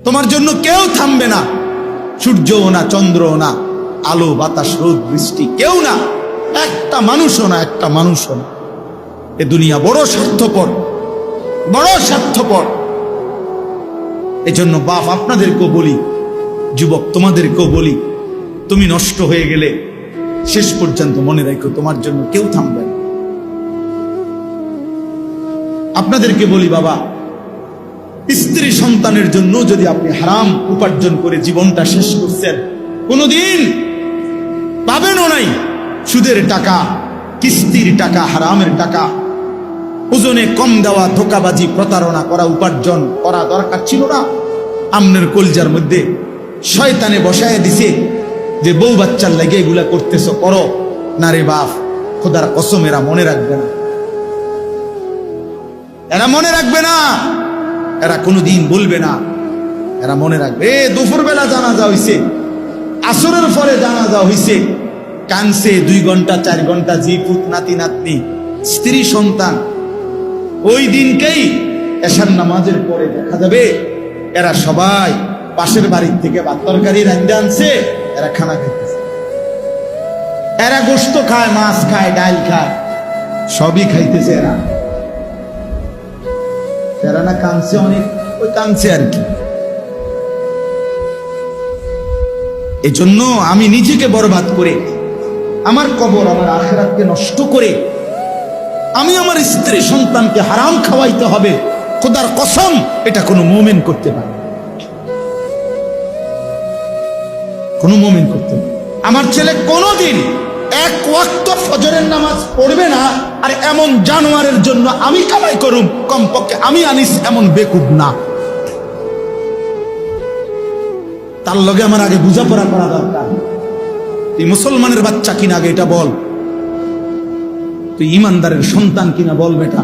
তোমার জন্য কেউ থামবে না, সূর্যও না, চন্দ্রও না, আলো বাতাস রোদ বৃষ্টি কেউ না, একটা মানুষও না, একটা মানুষও না। এ দুনিয়া বড় স্বার্থপর, বড় স্বার্থপর। এজন্য বাপ আপনাদেরকেও বলি, যুবক তোমাদেরকেও বলি, তুমি নষ্ট হয়ে গেলে শেষ পর্যন্ত মনে রাখো তোমার জন্য কেউ থামবে না। আপনাদেরকে বলি বাবা, স্ত্রী সন্তানের জন্য যদি আপনি হারাম উপার্জন করে জীবনটা শেষ করছেন, কোনোদিন পাবেনও নাই। সুদের টাকা, কিস্তির টাকা, হারামের টাকা, ওজনে কম দেওয়া, ধোকাবাজি, প্রতারণা করা উপার্জন করা দরকার ছিল না। আমনের কলজার মধ্যে শয়তানে বসায় দিছে যে বউ বাচ্চার লাগে এগুলা করতেছ, করো না রে বাপ, খোদার কসম এরা মনে রাখবে না, এরা মনে রাখবে না, এরা কোনোদিন বলবে না, এরা মনে রাখবে। দুপুর বেলা জানাজা হইছে, আসরের পরে জানাজা হইছে, কানছে 2 ঘন্টা 4 ঘন্টা, জি পুত নাতি নাতনি স্ত্রী সন্তান। ওই দিনকেই এশার নামাজের পরে দেখা যাবে এরা সবাই পাশের বাড়ির থেকে ভাত তরকারি রান্না আনছে, এরা খানা খাইতেছে, এরা গোশত খায়, মাছ খায়, ডাল খায়, সবই খাইতেছে। এরা না কানছে অনেক, ওই কানছে আর কি। এজন্য আমি নিজেকে বরবাদ করে, আমার কবর, আমার আখিরাতকে নষ্ট করে আমি আমার স্ত্রী সন্তানকে হারাম খাওয়াইতে হবে, খোদার কসম এটা কোনো মুমিন করতে পারে, কোনো মুমিন করতে পারে। আমার ছেলে কোনোদিন 1 ওয়াক্ত ফজরের নামাজ পড়বে না, আর এমন জানোয়ারের জন্য আমি কামাই করুম, কমপক্ষে আমি আনিস এমন বেকুব না। তার লগে আমার আগে বুঝাপড়া করা দরকার। তুই মুসলমানের বাচ্চা কিনা আগে এটা বল, তুই ইমানদারের সন্তান কিনা বল বেটা।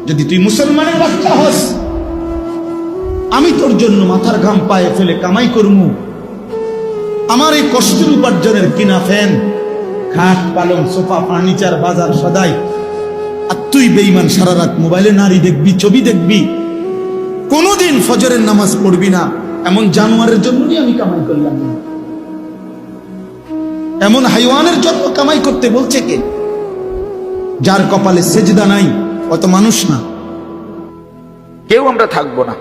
যদি তুই মুসলমানের বাচ্চা হস, আমি তোর জন্য মাথার ঘাম পায়ে ফেলে কামাই করমু, আমার এই কষ্টের উপার্জনের কিনা ফ্যান, খাট, পালং, সোফা, ফার্নিচার, বাজার সদাই, আর তুই বেঈমান সারা রাত মোবাইলে নারী দেখবি, ছবি দেখবি, কোনোদিন ফজরের নামাজ পড়বি না। এমন জানোয়ারের জন্যই আমি কামাই করলাম না, এমন হাইওয়ানের জন্য কামাই করতে বলছে কে? যার কপালে সেজদা নাই অত মানুষ না। কেউ আমরা থাকবো না,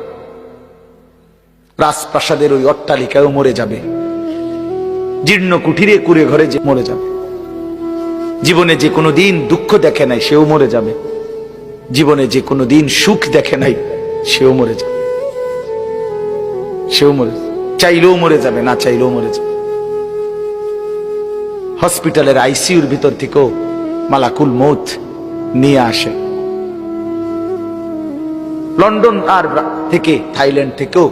রাজপ্রাসাদের ওই অট্টালিকায়ও মরে যাবে, জীর্ণ কুঠিরে কুড়ে ঘরে যে মরে যাবে, জীবনে যে কোনো দিন দুঃখ দেখে নাই সেও মরে যাবে, জীবনে যে কোনো দিন সুখ দেখে নাই সেও মরে যাবে, সেও মরে যাবে, চাইলেও মরে যাবে, না চাইলেও মরে যাবে। হসপিটালের আইসিইউর ভিতর থেকেও মালাকুল মৌত নিয়ে আসে, লন্ডন আর থেকে, থাইল্যান্ড থেকেও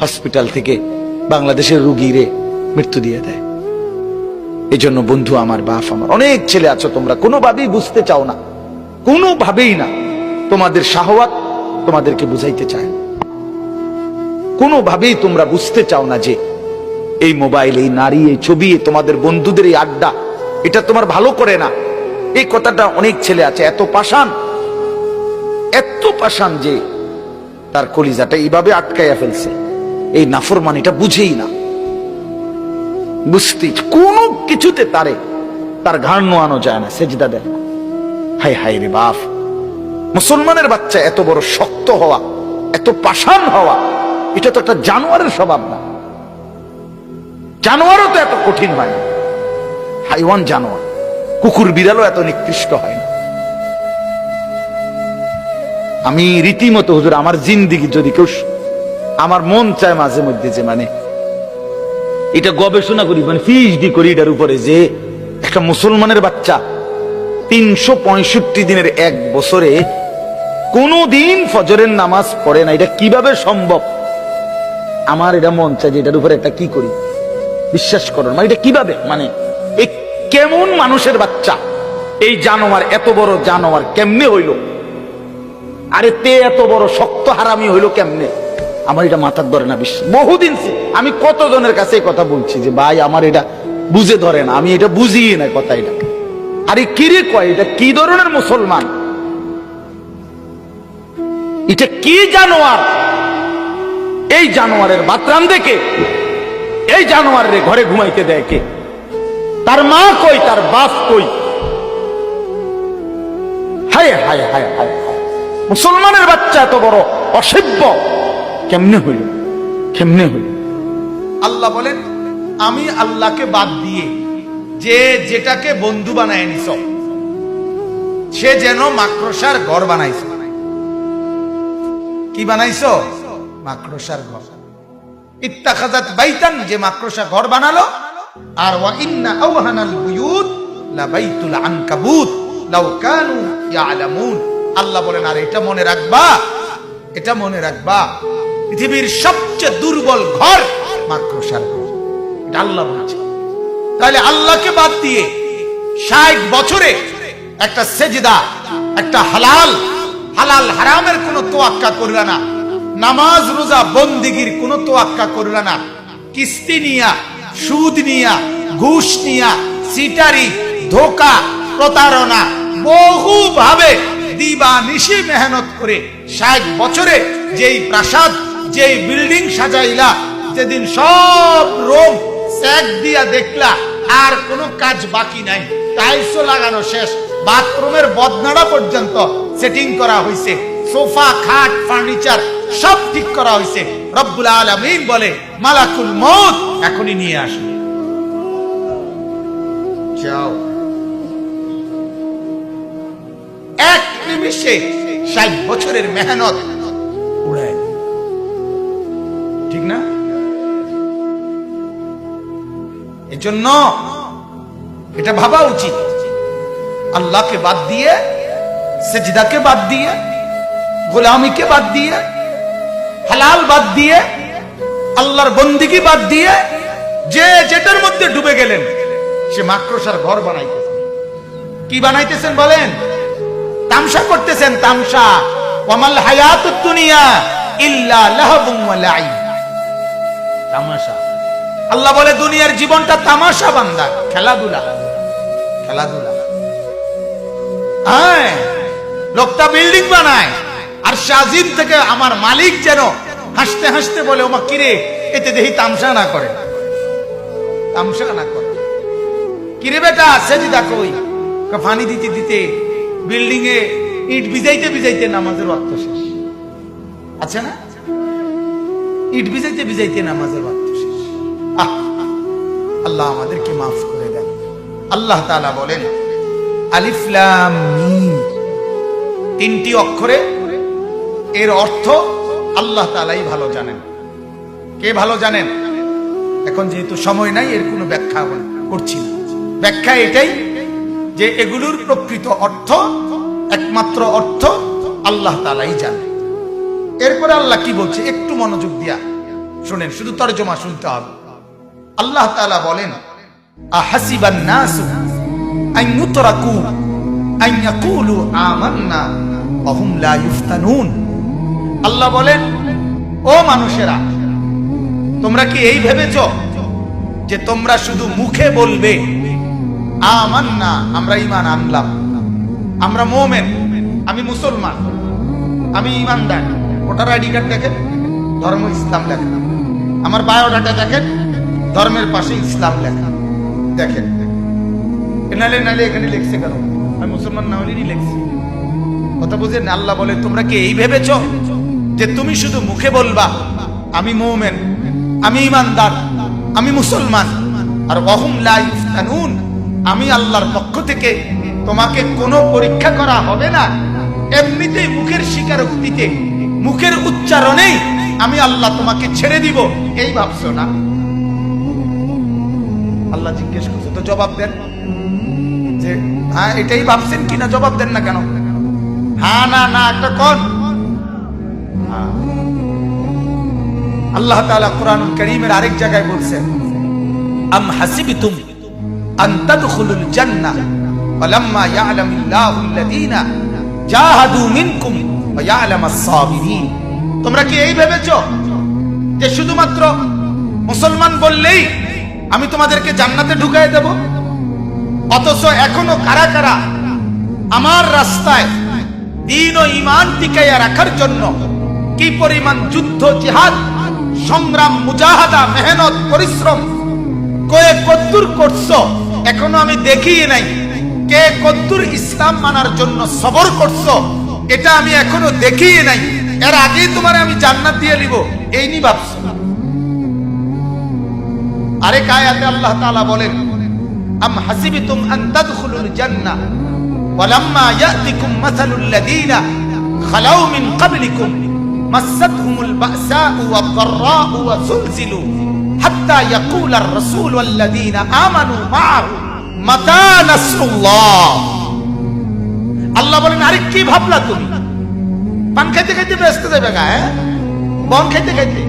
হসপিটাল থেকে বাংলাদেশের রুগীরে মৃত্যু দিয়ে দেয়। এই জন্য বন্ধু আমার, বাপ আমার, অনেক ছেলে আছো তোমরা কোনোভাবেই বুঝতে চাও না, কোনোভাবেই না। তোমাদের শাহওয়াত তোমাদেরকে বুঝাইতে চায়, কোনোভাবেই তোমরা বুঝতে চাও না যে এই মোবাইল, এই নারী, এই ছবি, তোমাদের বন্ধুদের এই আড্ডা, এটা তোমার ভালো করে না। এই কথাটা অনেক ছেলে আছে এত পাষাণ, এত পাষাণ যে তার কলিজাটা এইভাবে আটকাইয়া ফেলছে, এই নাফরমানিটা বুঝেই না, বুঝতে কোনো কিছুতে তার ঘাড় নোয়ানো যায় না, সেজদা দেয়। হায় হায় রে বাপ, মুসলমানের বাচ্চা এত বড় শক্ত হওয়া, এত পাষাণ হওয়া, এটা তো একটা জানোয়ারের স্বভাব না। জানোয়ারও তো এত কঠিন হয় না, হাইওয়ান জানোয়ার, কুকুর বিড়ালও এত নিকৃষ্ট হয় না। আমি রীতিমতো হুজুর আমার জিন্দিগি যদি কেউ, আমার মন চায় মাঝে মধ্যে যে মানে এটা গবেষণা করি, মানে পিএইচডি করি এটার উপরে, যে একটা মুসলমানের বাচ্চা 365 দিনের 1 বছরে কোনদিন ফজরের নামাজ পড়ে না, এটা কিভাবে সম্ভব? আমার এটা মন চায় যে এটার উপরে একটা কি করি, বিশ্বাস করুন, মানে এটা কিভাবে, মানে এই কেমন মানুষের বাচ্চা, এই জানোয়ার, এত বড় জানোয়ার কেমনে হইল? আরে তে এত বড় শক্ত হারামি হইল কেমনে? আমার এটা মাথার ধরে না বিশ্বাস। বহুদিন আমি কতজনের কাছে কথা বলছি যে ভাই আমার এটা বুঝে ধরে না, আমি এটা বুঝিয়ে না কথা এটা। আরে কিরে কয়, এটা কি ধরনের মুসলমান, এটা কি জানোয়ার? এই জানোয়ারের বাতরান দেখে এই জানোয়ারের ঘরে ঘুমাইতে দেয় কে? তার মা কই, তার বাপ কই? হায় হায় হায় হায়, মুসলমানের বাচ্চা এত বড় অসভ্য কেমনে হইল? কেমনে হইল? আল্লাহ বলেন, আমি আল্লাহকে বাদ দিয়ে যে যেটাকে বন্ধু বানায় নিছ, সে যেন মাকড়সার ঘর বানাইছ। কি বানাইছ? মাকড়সার ঘর। ইত্তাখাযাত বাইতান, যে মাকড়সা ঘর বানালো। আর ওয়া ইন্না আওহানাল বুয়ুত লা বাইতুল আনকাবুত লাউ কানু ইয়ালামুন। আল্লাহ বলেন, আর এটা মনে রাখবা, এটা মনে রাখবা, পৃথিবীর সবচেয়ে দুর্বল ঘর মাকড়সার ঘর। এটা আল্লাহ বলছে। তাহলে আল্লাহকে বাদ দিয়ে 60 বছরে একটা সেজদা, একটা হালাল হালাল হারামের কোনো তোয়াক্কা করলা না, নামাজ রোজা বন্দিগির কোনো তোয়াক্কা করলা না, কিস্তি নিয়া, সুদ নিয়া, ঘুষ নিয়া, সিটারি, ধোকা, প্রতারণা, বহু ভাবে দিবা নিশি মেহনত করে 60 বছরে যেই প্রাসাদ, যেই বিল্ডিং সাজাইলা, যেদিন সব রোম স্যাক দিয়া দেখলা, আর কোনো কাজ বাকি নাই, টাইলসও লাগানো শেষ, বাথরুমের বদনাড়া পর্যন্ত সেটিং করা হয়েছে, সোফা, খাট, ফার্নিচার সব ঠিক করা হয়েছে। রব্বুল আলামিন বলে, মালাকুল মউত এখনই নিয়ে আসো, যাও। এক নিমিষে 60 বছরের মেহনত উড়ায়, ঠিক না? এজন্য এটা ভাবা উচিত, আল্লাহকে বাদ দিয়ে, সেজদাকে বাদ দিয়ে, গোলামিকে বাদ দিয়ে, হালাল বাদ দিয়ে, আল্লাহর বন্দিগি বাদ দিয়ে যে যেটার মধ্যে ডুবে গেলেন, সে মাকড়সার ঘর বানাইতেছেন। কি বানাইতেছেন বলেন? তামসা করতেছেন, তামসা। ওয়ামাল হায়াতুদ দুনিয়া ইল্লা লাহবুন ওয়া লাইব। তামাশা। আল্লাহ বলে, দুনিয়ার জীবনটা তামাশা বান্দা, খেলাধুলা, খেলাধুলা। হ্যাঁ, লোকটা বিল্ডিং বানায়, আর শাজিদ থেকে আমার মালিক যেন হাসতে হাসতে বলে, ওমা কিরে, এতে দেখি তামসা না করে, তামসা না করে। কিরে বেটা, সেজদা কই? ফানি দিতে দিতে, বিল্ডিং এ ইট ভিজাইতে ভিজাইতে নামাজের ওয়াক্ত শেষ। আছে না? ইট ভিজাইতে ভিজাইতে নামাজের ওয়াক্ত শেষ। আল্লাহ আমাদেরকে মাফ করে দেন। আল্লাহ তাআলা বলেন, আলিফ লাম মিম, 3টি অক্ষরে এর অর্থ আল্লাহ তাআলাই ভালো জানেন। কে ভালো জানেন? এখন যেহেতু সময় নাই, এর কোনো ব্যাখ্যা করছি না। ব্যাখ্যা এটাই যে এগুলোর প্রকৃত অর্থ, একমাত্র অর্থ আল্লাহ তাআলাই জানেন। এরপরে আল্লাহ কি বলছে একটু মনোযোগ দিয়া শুনেন, শুধু তরজমা শুনতে হবে। আল্লাহ তাআলা বলেন, আহাসিবান নাসু আন ইউতরাকু আন ইয়াকুলু আমান্না ওয়া হুম লা ইফতানুন। আল্লাহ বলেন, ও মানুষেরা, তোমরা কি এই ভেবেছো যে তোমরা শুধু মুখে বলবে আমান্না, আমরা ঈমান আনলাম, আমরা মুমিন, আমি মুসলমান, আমি ঈমানদার। ভোটার আইডি কার্ড দেখেন, ধর্ম ইসলাম লেখা। আমার বায়োডাটা দেখেন, ধর্মের পাশে ইসলাম লেখা। দেখেন, নালে নালে এখানে লিখছে কেন? আমি মুসলমান না হলেই লিখছি। কথা বুঝেন? আল্লাহ বলে, তোমরা কি এই ভেবেছো যে তুমি শুধু মুখে বলবা আমি মুমিন, আমি ঈমানদার, আমি মুসলমান, আর ওয়াহুম লা ইফতানুন, আমি আল্লাহর পক্ষ থেকে তোমাকে কোনো পরীক্ষা করা হবে না, এমনিতেই মুখের স্বীকারোক্তিতে, মুখের উচ্চারণেই আমি আল্লাহ তোমাকে ছেড়ে দিব, এই ভাবছো না? আল্লাহ জিজ্ঞেস করছে, তো জবাব দেন যে হ্যাঁ এটাই ভাবছেন কিনা, জবাব দেন না কেন? হ্যাঁ না না একটা কোন। আল্লাহ তাআলা কুরআনুল কারীমের আরেক জায়গায় বলছেন, আম হাসিবতুম আন তাদখুলুল জান্নাহ ওয়ালাম্মা ইয়ালামিল্লাহুল্লাযীনা জাহাদু মিনকুম ওয়া ইয়ালামাস সাবিরিন। তোমরা কি এই ভেবেছো যে শুধুমাত্র মুসলমান বললেই আমি তোমাদেরকে জান্নাতে ঢুকায় দেব? অথচ এখনো কারা কারা আমার রাস্তায় দ্বীন ও ঈমান টিকাইয়া রাখার জন্য কি পরিমাণ যুদ্ধ জিহাদ সংগ্রাম, মুজাহাদা, মেহনত, পরিশ্রম কয়ে কদ্দুর করছো এখনো আমি দেখিই নাই। কে কদ্দুর ইসলাম মানার জন্য সবর করছো এটা আমি এখনো দেখিই নাই। এর আগেই তোমার আমি জান্নাত দিয়ে নিব এই নি ভাবছো। আরেক আয়াতে আল্লাহ তাআলা বলেন, আম হাসিবতুম আন তাদখুলুল জান্নাহ ওয়ালাম্মা ইয়াতিকুম মাসালুল লাযীনা খালাউ মিন ক্বাবলিকুম মাসাতহুমুল বা'সাউ ওয়াদ-দাররাউ ওয়াযুলজিলু হাত্তা ইয়াকুলার রাসূলু ওয়াল্লাযীনা আমানু মা'আহু মাতা নাসরুল্লাহ। আল্লাহ বলেন, আরে কি ভাবলা তুমি? পান খাইতে খাইতে ব্যস্ত যাবে গা, বন খাইতে খাইতে,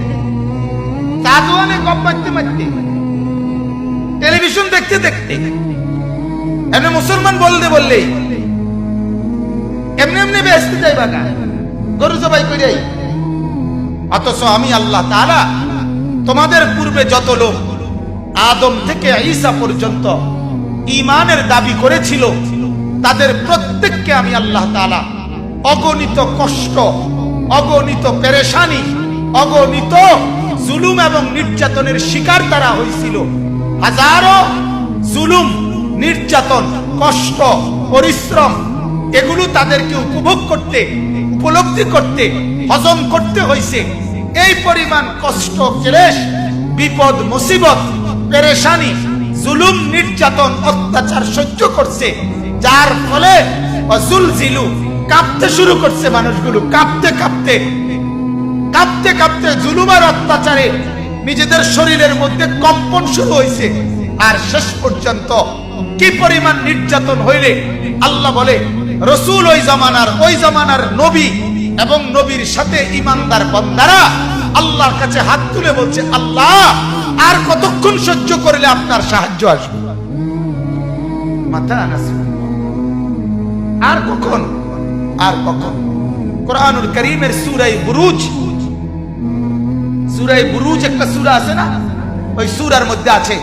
কাজওয়ানে গপ মারতে মারতে, টেলিভিশন দেখতে দেখতে, এমনি মুসলমান বলতে বললেই এমনি এমনি ব্যস্ত যাইবা গা, গরু জবাই কইরাই। অথচ আমি আল্লাহ তাআলা তোমাদের পূর্বে যত লোক আদম থেকে ঈসা পর্যন্ত ঈমানের দাবি করেছিল তাদের প্রত্যেককে আমি আল্লাহ তাআলা অগণিত কষ্ট, অগণিত পেরেশানি, অগণিত জুলুম এবং নির্যাতনের শিকার তারা হয়েছিল। হাজারো জুলুম, নির্যাতন, কষ্ট, পরিশ্রম এগুলো তাদেরকে উপভোগ করতে, উপলব্ধি করতে, হজম করতে হয়েছে। এই পরিমাণ কষ্ট, ক্লেশ, বিপদ, মুসিবত, পেরেশানি, জুলুম, নির্যাতন, অত্যাচার সহ্য করছে, যার ফলে ওয়াজুলজিলু কাঁপতে শুরু করছে মানুষগুলো। কাঁপতে কাঁপতে কাঁপতে কাঁপতে জুলুম আর অত্যাচারে নিজেদের শরীরের মধ্যে কম্পন শুরু হয়েছে। আর শেষ পর্যন্ত কি পরিমাণ নির্যাতন হইলে আল্লাহ বলে রসুল ওই জামানার নবী এবং নবীর সাথে ঈমানদার বান্দারা আল্লাহর কাছে হাত তুলে বলছে, আল্লাহ আর কতক্ষণ সহ্য করলে আপনার সাহায্য আসবে? মাতা নাসরুল্লাহ, আর কখন, আর কখন? কোরআনুল কারীমের সূরা বুরুজ একটা সূরা আছে না, ওই সূরার মধ্যে আছে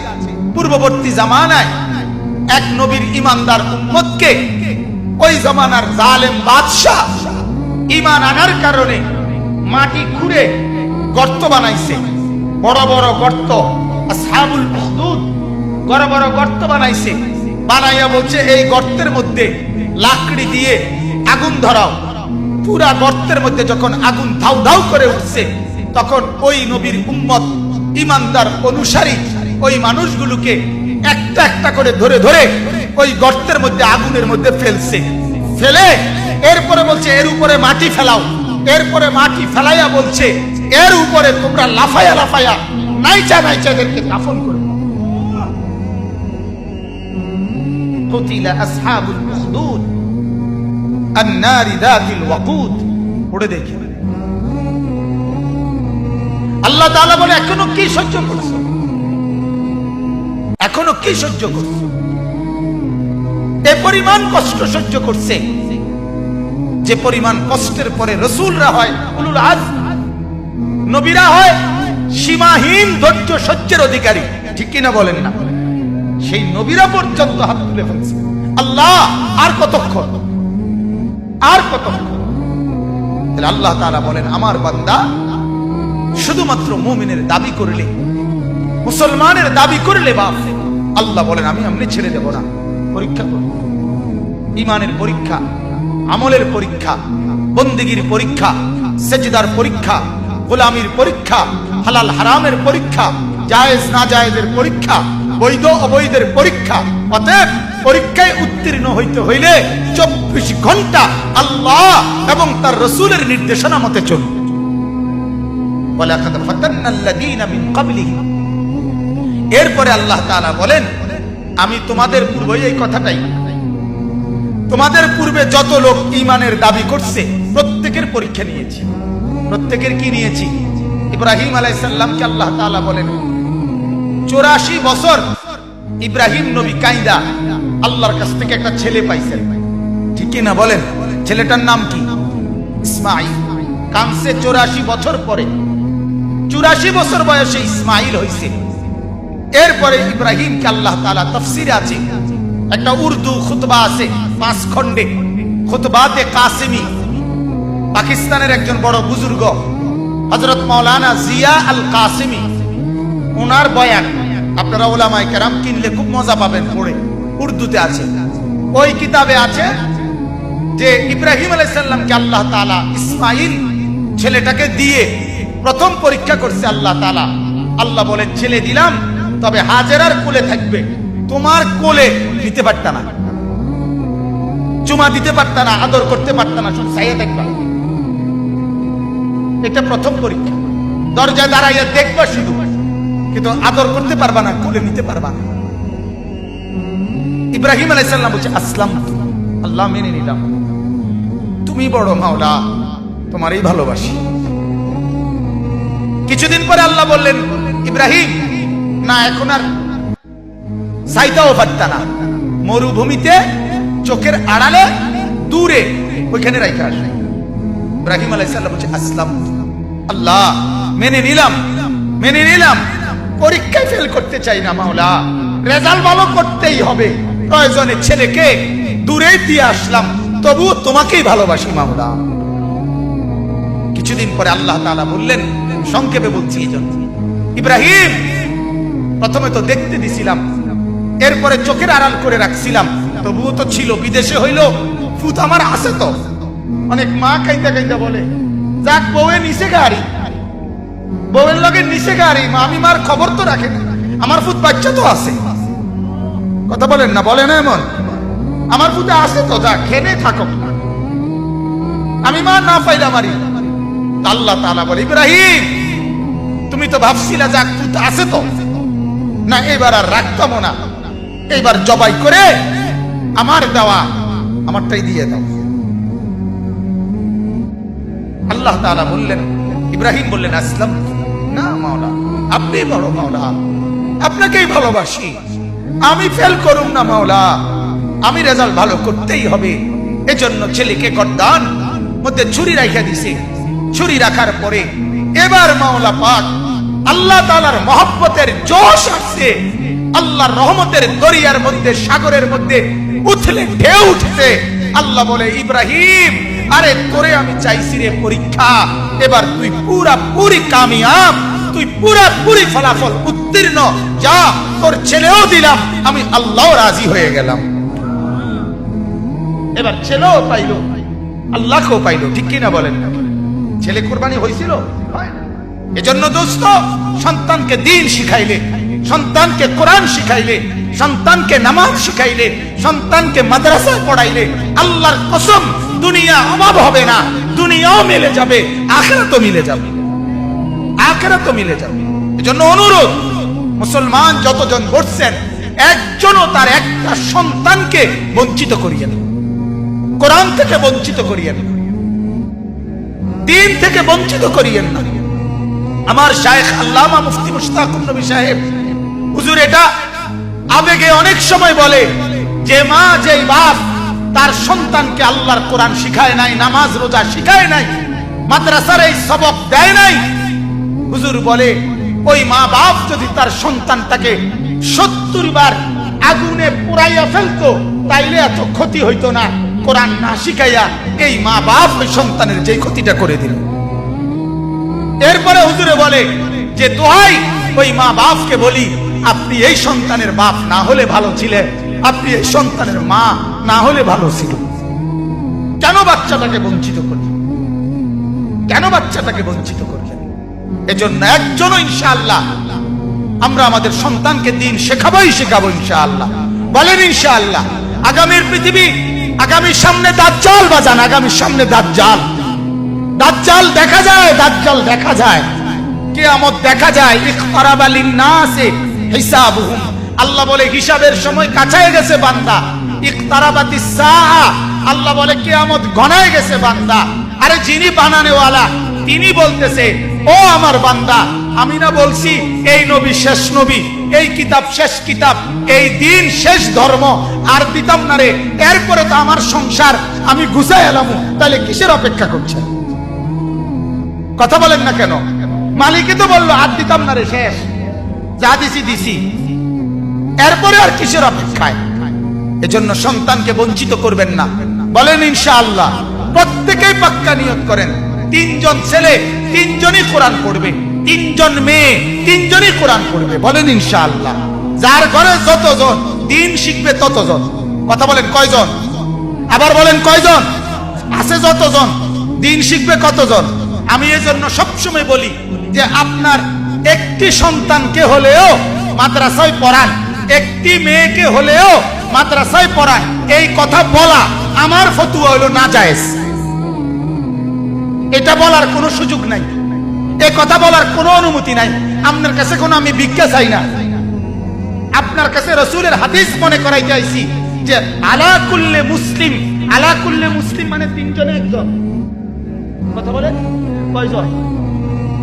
পূর্ববর্তী জামানায় এক নবীর ঈমানদার উম্মতকে ওই জামানার জালেম বাদশা ঈমান আনার কারণে মাটি খুঁড়ে গর্ত বানাইছে, বড় বড় গর্ত। আসহাবুল উখদুদ বড় বড় গর্ত বানাইছে, বানাইয়া বলছে এই গর্তের মধ্যে লাকড়ি দিয়ে আগুন ধরাও। পুরা গর্তের মধ্যে যখন আগুন ধাউ ধাউ করে উঠছে তখন ওই নবীর উম্মত, ঈমানদার অনুসারী ওই মানুষগুলোকে একটা একটা করে ধরে ধরে ওই গর্তের মধ্যে, আগুনের মধ্যে ফেলছে। ফেলে এরপরে বলছে এর উপরে মাটি ফেলাও। এরপরে মাটি ফেলাইয়া বলছে এর উপরে তোমরা লাফায়া লাফায়া নাইচা নাইচা এদেরকে দাফন করে। কুতিলা আসহাবুল উখদুদ আন-নারি যাতিল ওয়াকুদ। পড়ে দেখি আল্লাহ তাআলা বলে, এখনো কি সহ্য করছো? এখনো কি সহ্য করছো? এ পরিমাণ কষ্ট সহ্য করছে, যে পরিমাণ কষ্টের পরে রাসূলরা হয় উলুল আজম, নবীরা হয় সীমাহীন ধৈর্য সহ্যের অধিকারী। ঠিক কিনা বলেন না? সেই নবীরা পর্যন্ত হাত তুলে ফেলছে। আল্লাহ আর কতক্ষণ, আর কতক্ষণ? আল্লাহ তাআলা বলেন, আমার বান্দা শুধুমাত্র মুমিনের দাবি করলে, মুসলমানের দাবি করলে বাপ, আল্লাহ বলেন আমি এমনি ছেড়ে দেব না। পরীক্ষা করব, ঈমানের পরীক্ষা, আমলের পরীক্ষা, বন্দেগীর পরীক্ষা, সেজদার পরীক্ষা, গোলামির পরীক্ষা, হালাল হারামের পরীক্ষা, জায়েজ না জায়েজের পরীক্ষা, বৈধ অবৈধের পরীক্ষা। অতএব পরীক্ষায় উত্তীর্ণ হইতে হইলে 24 ঘন্টা আল্লাহ এবং তার রাসূলের নির্দেশনা মতে চলুন। ওয়ালাকাদ ফাতান্নাল্লাযীনা মিন ক্বাবলিহিম। এরপরে আল্লাহ তাআলা বলেন, আমি তোমাদের পূর্বে, এই কথাটাই, তোমাদের পূর্বে যত লোক ঈমানের দাবি করছে প্রত্যেকের পরীক্ষা নিয়েছি। প্রত্যেকের কি নিয়েছি? ইব্রাহিম আলাইহিস সালামকে আল্লাহ তাআলা বলেন 84 বছর ইব্রাহিম নবী কাইদা আল্লাহর কাছ থেকে একটা ছেলে পাইছেন। ঠিক কি না বলেন? ছেলেটার নাম কি? ইসমাঈল। কানসে 84 বছর পরে, 84 বছর বয়সে ইসমাঈল হইছে। এরপরে ইব্রাহিমকে আল্লাহ তাআলা, তাফসীরে আছে একটা উর্দু খুতবা আছে 5 খণ্ডে, খুতবাতে কাসিমি, পাকিস্তানের একজন বড় বুজুর্গ হযরত মাওলানা জিয়া আল কাসিমি, ওনার বয়ান আপনারা উলামায়ে কেরাম কিনলে খুব মজা পাবেন পড়ে, উর্দুতে আছে। ওই কিতাবে আছে যে ইব্রাহিম আলাইহিস সালামকে আল্লাহ তাআলা ইসমাঈল ছেলেটাকে দিয়ে প্রথম পরীক্ষা করছে আল্লাহ তাআলা। আল্লাহ বলে ছেলে দিলাম, তবে হাজেরার কোলে থাকবে, তোমার কোলে নিতে পারতা না, চুমা দিতে পারতা না, আদর করতে পারতা না, শুধু চাইয়া দেখবা। এটা প্রথম পরীক্ষা। দরজায় দাঁড়াইয়া দেখবা শুধু, কিন্তু আদর করতে পারবা না, কোলে নিতে পারবা না। ইব্রাহিম আলাইহিস সালাম বলছে আসলাম, আল্লাহ মেনে নিলাম, তুমি বড় মাওলা, তোমারই ভালোবাসি। কিছুদিন পরে আল্লাহ বললেন ইব্রাহিম না, এখন আর চাইতেও পারতা না, মরুভূমিতে চোখের আড়ালে দূরে ওইখানে রাখা আসে। ইব্রাহিম আলাইহিস সালাম বলছে আসলাম, আল্লাহ মেনে নিলাম, মেনে নিলাম, পরীক্ষায় ফেল করতে চাই না মাওলা, রেজাল্ট ভালো করতেই হবে, প্রয়োজনে ছেলেকে দূরে দিয়ে আসলাম, তবু তোমাকেই ভালোবাসি মাওলা। কিছুদিন পরে আল্লাহ তাআলা বললেন, সংক্ষেপে বলছি এই জন্য, ইব্রাহিম প্রথমে তো দেখতে দিছিলাম, এরপরে চোখের আড়াল করে রাখছিলাম, তবুও তো ছিল, বিদেশে হইলো ফুত আমার আছে তো। অনেক মা কাইন্দা কাইন্দা বলে যাক বউয়ে নিচে গাড়ি, বউয়ের লগে নিচে গাড়ি, আমি মার খবর তো রাখে না, আমার ফুত বাচ্চা তো আছে। কথা বলেন না, বলে না এমন, আমার ফুতে আছে তো, যা খেনে থাকো, আমি মা না পাইলা মারি। আল্লাহ তাআলা বলে ইব্রাহিম তুমি তো ভাবছিলা যাক ফুত আছে তো, না এবার আর রাখতাম না, এইবার জবাই করে আমার দেওয়া আমারটাই দিয়ে দাও। আল্লাহ তাআলা বললেন, ইব্রাহিম বললেন আসলাম, না মাওলা আপনি বড় মাওলা, আপনাকেই ভালোবাসি, আমি ফেল করুম না মাওলা, আমি রেজাল্ট ভালো করতেই হবে। এজন্য ছেলেকে গর্দান মধ্যে ছুরি রাখা দিছে। ছুরি রাখার পরে এবার মাওলা পাক আল্লাহ তাআলার মহব্বতের জোশ আসছে, আল্লাহর রহমতের দরিয়ার মধ্যে, সাগরের মধ্যে উথলে ঢেউ উঠছে। আল্লাহ বলে ইব্রাহিম আরে তোরে আমি চাইছি রে পরীক্ষা, এবার তুই পুরাপুরি কামিয়াব, তুই পুরাপুরি ফলাফল উত্তীর্ণ, যা তোর ছেলেও দিলাম, আমি আল্লাহ রাজি হয়ে গেলাম। এবার ছেলেও পাইলো, আল্লাহকেও পাইলো, ঠিক কিনা বলেন? ছেলে কুরবানি হয়েছিল। এজন্য দোস্ত, সন্তানকে দ্বীন শিখাইলে, সন্তানকে কোরআন শিখাইলে, সন্তানকে নামাজ শিখাইলে, সন্তানকে মাদ্রাসায় পড়াইলে, আল্লাহর কসম দুনিয়া অভাব হবে না, দুনিয়াও মিলে যাবে, আখিরাতও মিলে যাবে, আখিরাতও মিলে যাবে। এজন্য অনুরোধ, মুসলমান যতজন বসছেন একজনও তার একটা সন্তানকে বঞ্চিত করিয়েন, কোরআন থেকে বঞ্চিত করিয়েন, দ্বীন থেকে বঞ্চিত করিয়েন না। আমার শায়েখ আল্লামা মুফতি মুশতাকুর নবী সাহেব হুজুর এটা আবেগে অনেক সময় বলে যে মা যেই বাপ তার সন্তানকে আল্লাহর কোরআন শিখায় নাই, নামাজ রোজা শিখায় নাই, মাদ্রাসার এই সবক দেয় নাই, হুজুর বলে ওই মা বাপ যদি তার সন্তানটাকে 70 বার আগুনে পুড়াইয়া ফেলতো তাইলে এত ক্ষতি হইতো না, কোরআন না শিখাইয়া এই মা বাপ ওই সন্তানের যে ক্ষতিটা করে দিল। এরপরে হুজুরে বলে যে দোহাই ওই মা বাপকে বলি, আপনি এই সন্তানের বাপ না হলে ভালো ছিলেন, আপনি এই সন্তানের মা না হলে ভালো ছিল। কেন বাচ্চাটাকে বঞ্চিত করলেন? কেন বাচ্চাটাকে বঞ্চিত করলেন? এজন্য একজনও ইনশাআল্লাহ আমরা আমাদের সন্তানকে দ্বীন শেখাবোই শেখাবো ইনশাআল্লাহ। বলেন ইনশাআল্লাহ। আগামীর পৃথিবী, আগামীর সামনে দাজ্জাল বাজান, আগামীর সামনে দাজ্জাল, দাজ্জাল দেখা যায়, দাজ্জাল দেখা যায়, কিয়ামত দেখা যায়। ইখতারাবা লিন-নাসি হিসাবুহুম, আল্লাহ বলে হিসাবের সময় কাছায় গেছে বান্দা। ইখতারাবাতিস সাআ, আল্লাহ বলে কিয়ামত ঘনায় গেছে বান্দা। আরে যিনি বানানেওয়ালা তিনি বলতেছে ও আমার বান্দা, আমি না বলছি এই নবী শেষ নবী, এই কিতাব শেষ কিতাব, এই দিন শেষ ধর্ম, আর দিতাম না রে, এরপরে তো আমার সংসার আমি গুছাই এলাম, তাহলে কিসের অপেক্ষা করছেন? কথা বলেন না কেন? মালিকই তো বললো আর দিতাম না রে, শেষ, যা দিছি দিছি, এরপরে আর কিসের অপেক্ষায়? এজন্য সন্তানকে বঞ্চিত করবেন না। বলেন ইনশাআল্লাহ। প্রত্যেকেই পাক্কা নিয়ত করেন তিনজন ছেলে তিনজনই কোরআন পড়বে, তিনজন মেয়ে তিনজনই কোরআন পড়বে। বলেন ইনশাআল্লাহ। যার ঘরে যতজন দিন শিখবে ততজন। কথা বলেন কয়জন? আবার বলেন কয়জন? আছে যতজন, দিন শিখবে কতজন? আমি এজন্য সবসময় বলি যে আপনার একটি সন্তানকে হলেও মাদ্রাসায় পড়ান, একটি মেয়েকে হলেও মাদ্রাসায় পড়ান। এই কথা বলা আমার ফতোয়া হলো নাজায়েজ। এটা বলার কোনো সুযোগ নাই, এই কথা বলার কোনো অনুমতি নাই। আপনার কাছে কোনো আমি ভিক্ষা চাই না, আপনার কাছে রাসূলের হাদিস মনে করাইতে আইছি যে আলা কুল্লে মুসলিম, আলা কুল্লে মুসলিম মানে তিনজনে একজন। কথা বলেন কয়জন?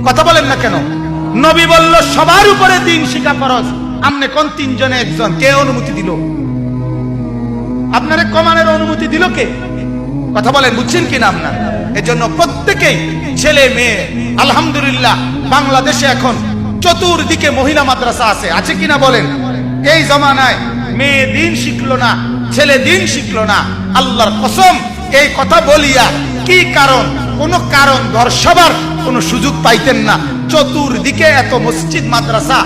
কথা বলেন না কেন? নবী বলল সবার উপরে দিন শিখা ফরজ, আপনি কোন তিনজনে একজন? কে অনুমতি দিল? আপনারে কমানের অনুমতি দিল কে? কথা বলেন, বুঝছেন কিনা আপনার? এজন্য প্রত্যেকেই ছেলে মেয়ে, আলহামদুলিল্লাহ বাংলাদেশে এখন চতুর্দিকে মহিলা মাদ্রাসা আছে, আছে কিনা বলেন? এই জমানায় মেয়ে দিন শিখলো না, ছেলে দিন শিখলো না। আল্লাহর কসম এই কথা বলিয়া কি কারণ? কোন কারণ দর্শাবার কোন সুযোগ পাইতেন না। চতুর্দিকে এত মসজিদ মাদ্রাসা,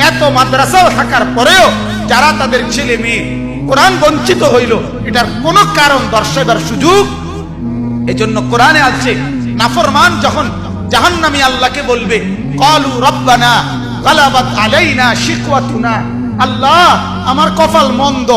এত মাদ্রাসাও থাকার পরেও যারা তাদের ছেলে মেয়ে কোরআন বঞ্চিত হইল, এটার কোন কারণ দর্শাবার সুযোগ। এজন্য কোরআনে আছে নাফরমান যখন জাহান্নামী আল্লাহকে বলবে ক্বালু রব্বানা গালাবাত আলাইনা শিকওয়াতুনা, আল্লাহ আমার কপাল মন্দ,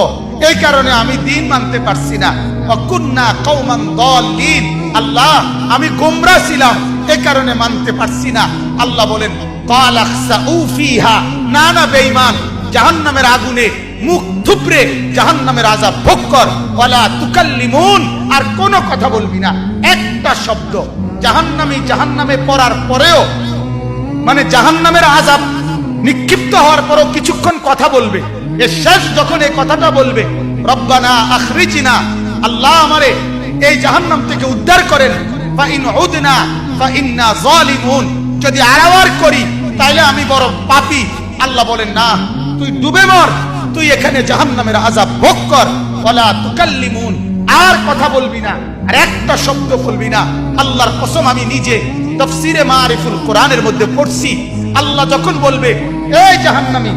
এই কারণে আমি দিন মানতে পারছি না। ওয়া কুন্না কওমান দাল্লিন, আল্লাহ আমি গোমরা ছিলাম, এই কারণে মানতে পারছি না। আল্লাহ বলেন ক্বালা খসাউ ফিহা, না না বেঈমান, জাহান্নামের আগুনে মুখ থুবড়ে জাহান্নামের আযাব ভোগ কর। ওয়ালা তুকাল্লিমুন, আর কোনো কথা বলবি না, একটা শব্দ। জাহান্নামে পড়ার পরেও মানে জাহান্নামের আযাব নিক্ষিপ্ত হওয়ার পরও কিছুক্ষণ কথা বলবে। এর শেষ যখন এই কথাটা বলবে রব্বানা আখরিজনা, আল্লাহ আমারে এই জাহান্নাম থেকে উদ্ধার করেন, ফা ইন উদনা ফা ইন্না যালিমুন, যদি আড়াওয়ার করি তাইলে আমি বড় পাপী। আল্লাহ বলেন না, তুই ডুবে মর, তুই এখানে জাহান্নামের আযাব ভোগ কর। ওয়ালা তুকাল্লিমুন, আর কথা বলবি না, আর একটা শব্দ বলবি না। আল্লাহর কসম আমি নিজে তাফসীরে মারিফুল কোরআনের মধ্যে পড়ছি, আল্লাহ যখন বলবে এই জাহান্নামী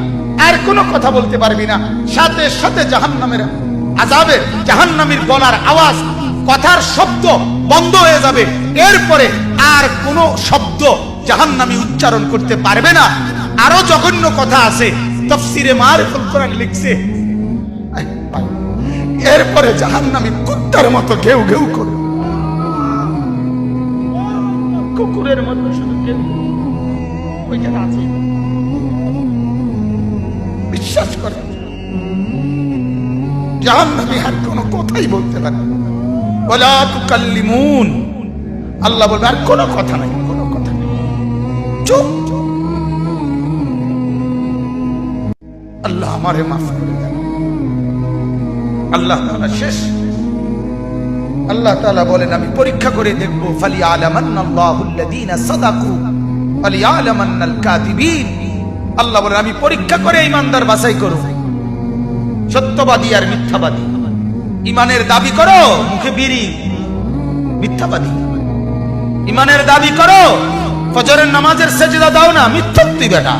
আর কোনো কথা বলতে পারবি না, সাথে সাথে জাহান্নামের আযাবের জাহান্নামীর গলার আওয়াজ, কথার শব্দ বন্ধ হয়ে যাবে। এরপরে আর কোনো শব্দ জাহান্নামী উচ্চারণ করতে পারবে না। আরো জঘন্য কথা আছে, তাফসীরে মারিফুল কোরআন লিখছে এরপরে জাহান্নামী কুত্তার মতো ঘেউ ঘেউ করে, কুকুরের মতো শুধু ঘেউ, ওই জায়গা আছে। বিশ্বাস করে জাহান্নামী আর কোনো কথাই বলতে পারে না। ওয়ালা তুকাল্লিমুন, আল্লাহ বলবে আর কোনো কথা নাই, কোনো কথা নেই, চুপ। আল্লাহ আমারে মাফ করে দেন। আল্লাহ তাআলা শেষ, আল্লাহ তাআলা বলেন আমি পরীক্ষা করে দেখব, ফালিয়ালামান্নাল্লাহুল্লাযীনা সাদাকু ওয়ালিয়ালামান্নাল কাযিবিন। আল্লাহ বলেন আমি পরীক্ষা করে ঈমানদার বাছাই করব, সত্যবাদী আর মিথ্যাবাদী। ঈমানের দাবি করো, মুখে বিড়ি, মিথ্যাবাদী। ঈমানের দাবি করো, ফজরের নামাজের সেজদা দাও না, মিথ্যুক তুই বেটা।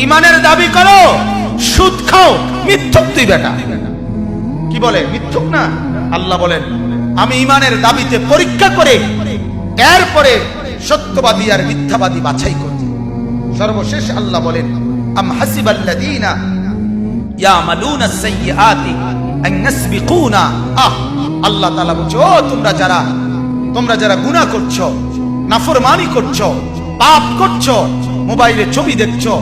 ঈমানের দাবি করো, সুদ খাও, মিথ্যুক তুই বেটা। কি বলে? মিথ্যুক না? আল্লাহ বলেন আমি ঈমানের দাবিতে পরীক্ষা করে এরপরে সত্যবাদী আর মিথ্যাবাদী বাছাই করব। সর্বশেষ আল্লাহ বলেন আম হাসিবাল্লাযীনা ইয়ামালুনাস সাইয়্যাতি আন ইয়াসবিকুনা। আল্লাহ তাআলা বলছে ও তোমরা যারা গুনাহ করছো, নাফরমানি করছো, পাপ করছো, মোবাইলে ছবি দেখছো,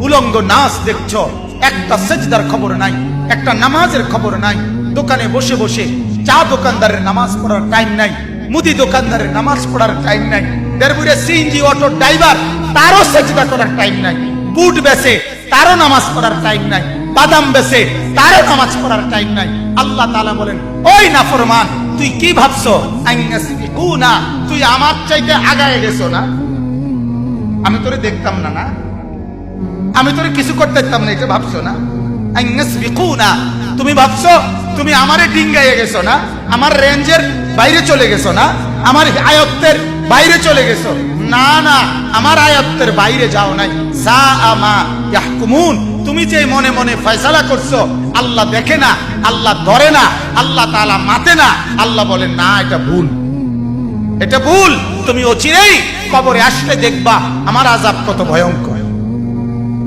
উলঙ্গ নাচ দেখছো, একটা সেজদার খবর নাই, একটা নামাজের খবর নাই, দোকানে বসে বসে চা দোকানদারের নামাজ পড়ার টাইম নাই, মুদি দোকানদারের নামাজ পড়ার টাইম নাই, দেড়বুড়ে সিএনজি অটো ড্রাইভার তারও সেজদা করার টাইম নাই, বুট বেচে তারও নামাজ পড়ার টাইম নাই, বাদাম বেচে তারও নামাজ পড়ার টাইম নাই। আল্লাহ তাআলা বলেন ওই নাফরমান তুই কি ভাবছো? আইনাসবিকুনা, তুই আমার চাইতে আগায় গেছো না? আমি তোরে দেখতাম না, না আমি তোরে কিছু করতে দিতাম না, এটা ভাবছো না? আন ইয়াসবিকুনা, তুমি ভাবছো তুমি আমারে ডিঙ্গাইয়ে গেছো না, আমার রেঞ্জের বাইরে চলে গেছো না, আমার আয়ত্তের বাইরে চলে গেছো। না না, আমার আয়ত্তের বাইরে যাও নাই। সাআমা ইয়াহকুমুন, তুমি যে মনে মনে ফয়সালা করছো, আল্লাহ দেখে না, আল্লাহ ধরে না, আল্লাহ তাআলা মাতে না, আল্লাহ বলেন না, এটা ভুল, এটা ভুল। তুমি অচিরেই কবরে আসলে দেখবা আমার আযাব কত ভয়ঙ্কর।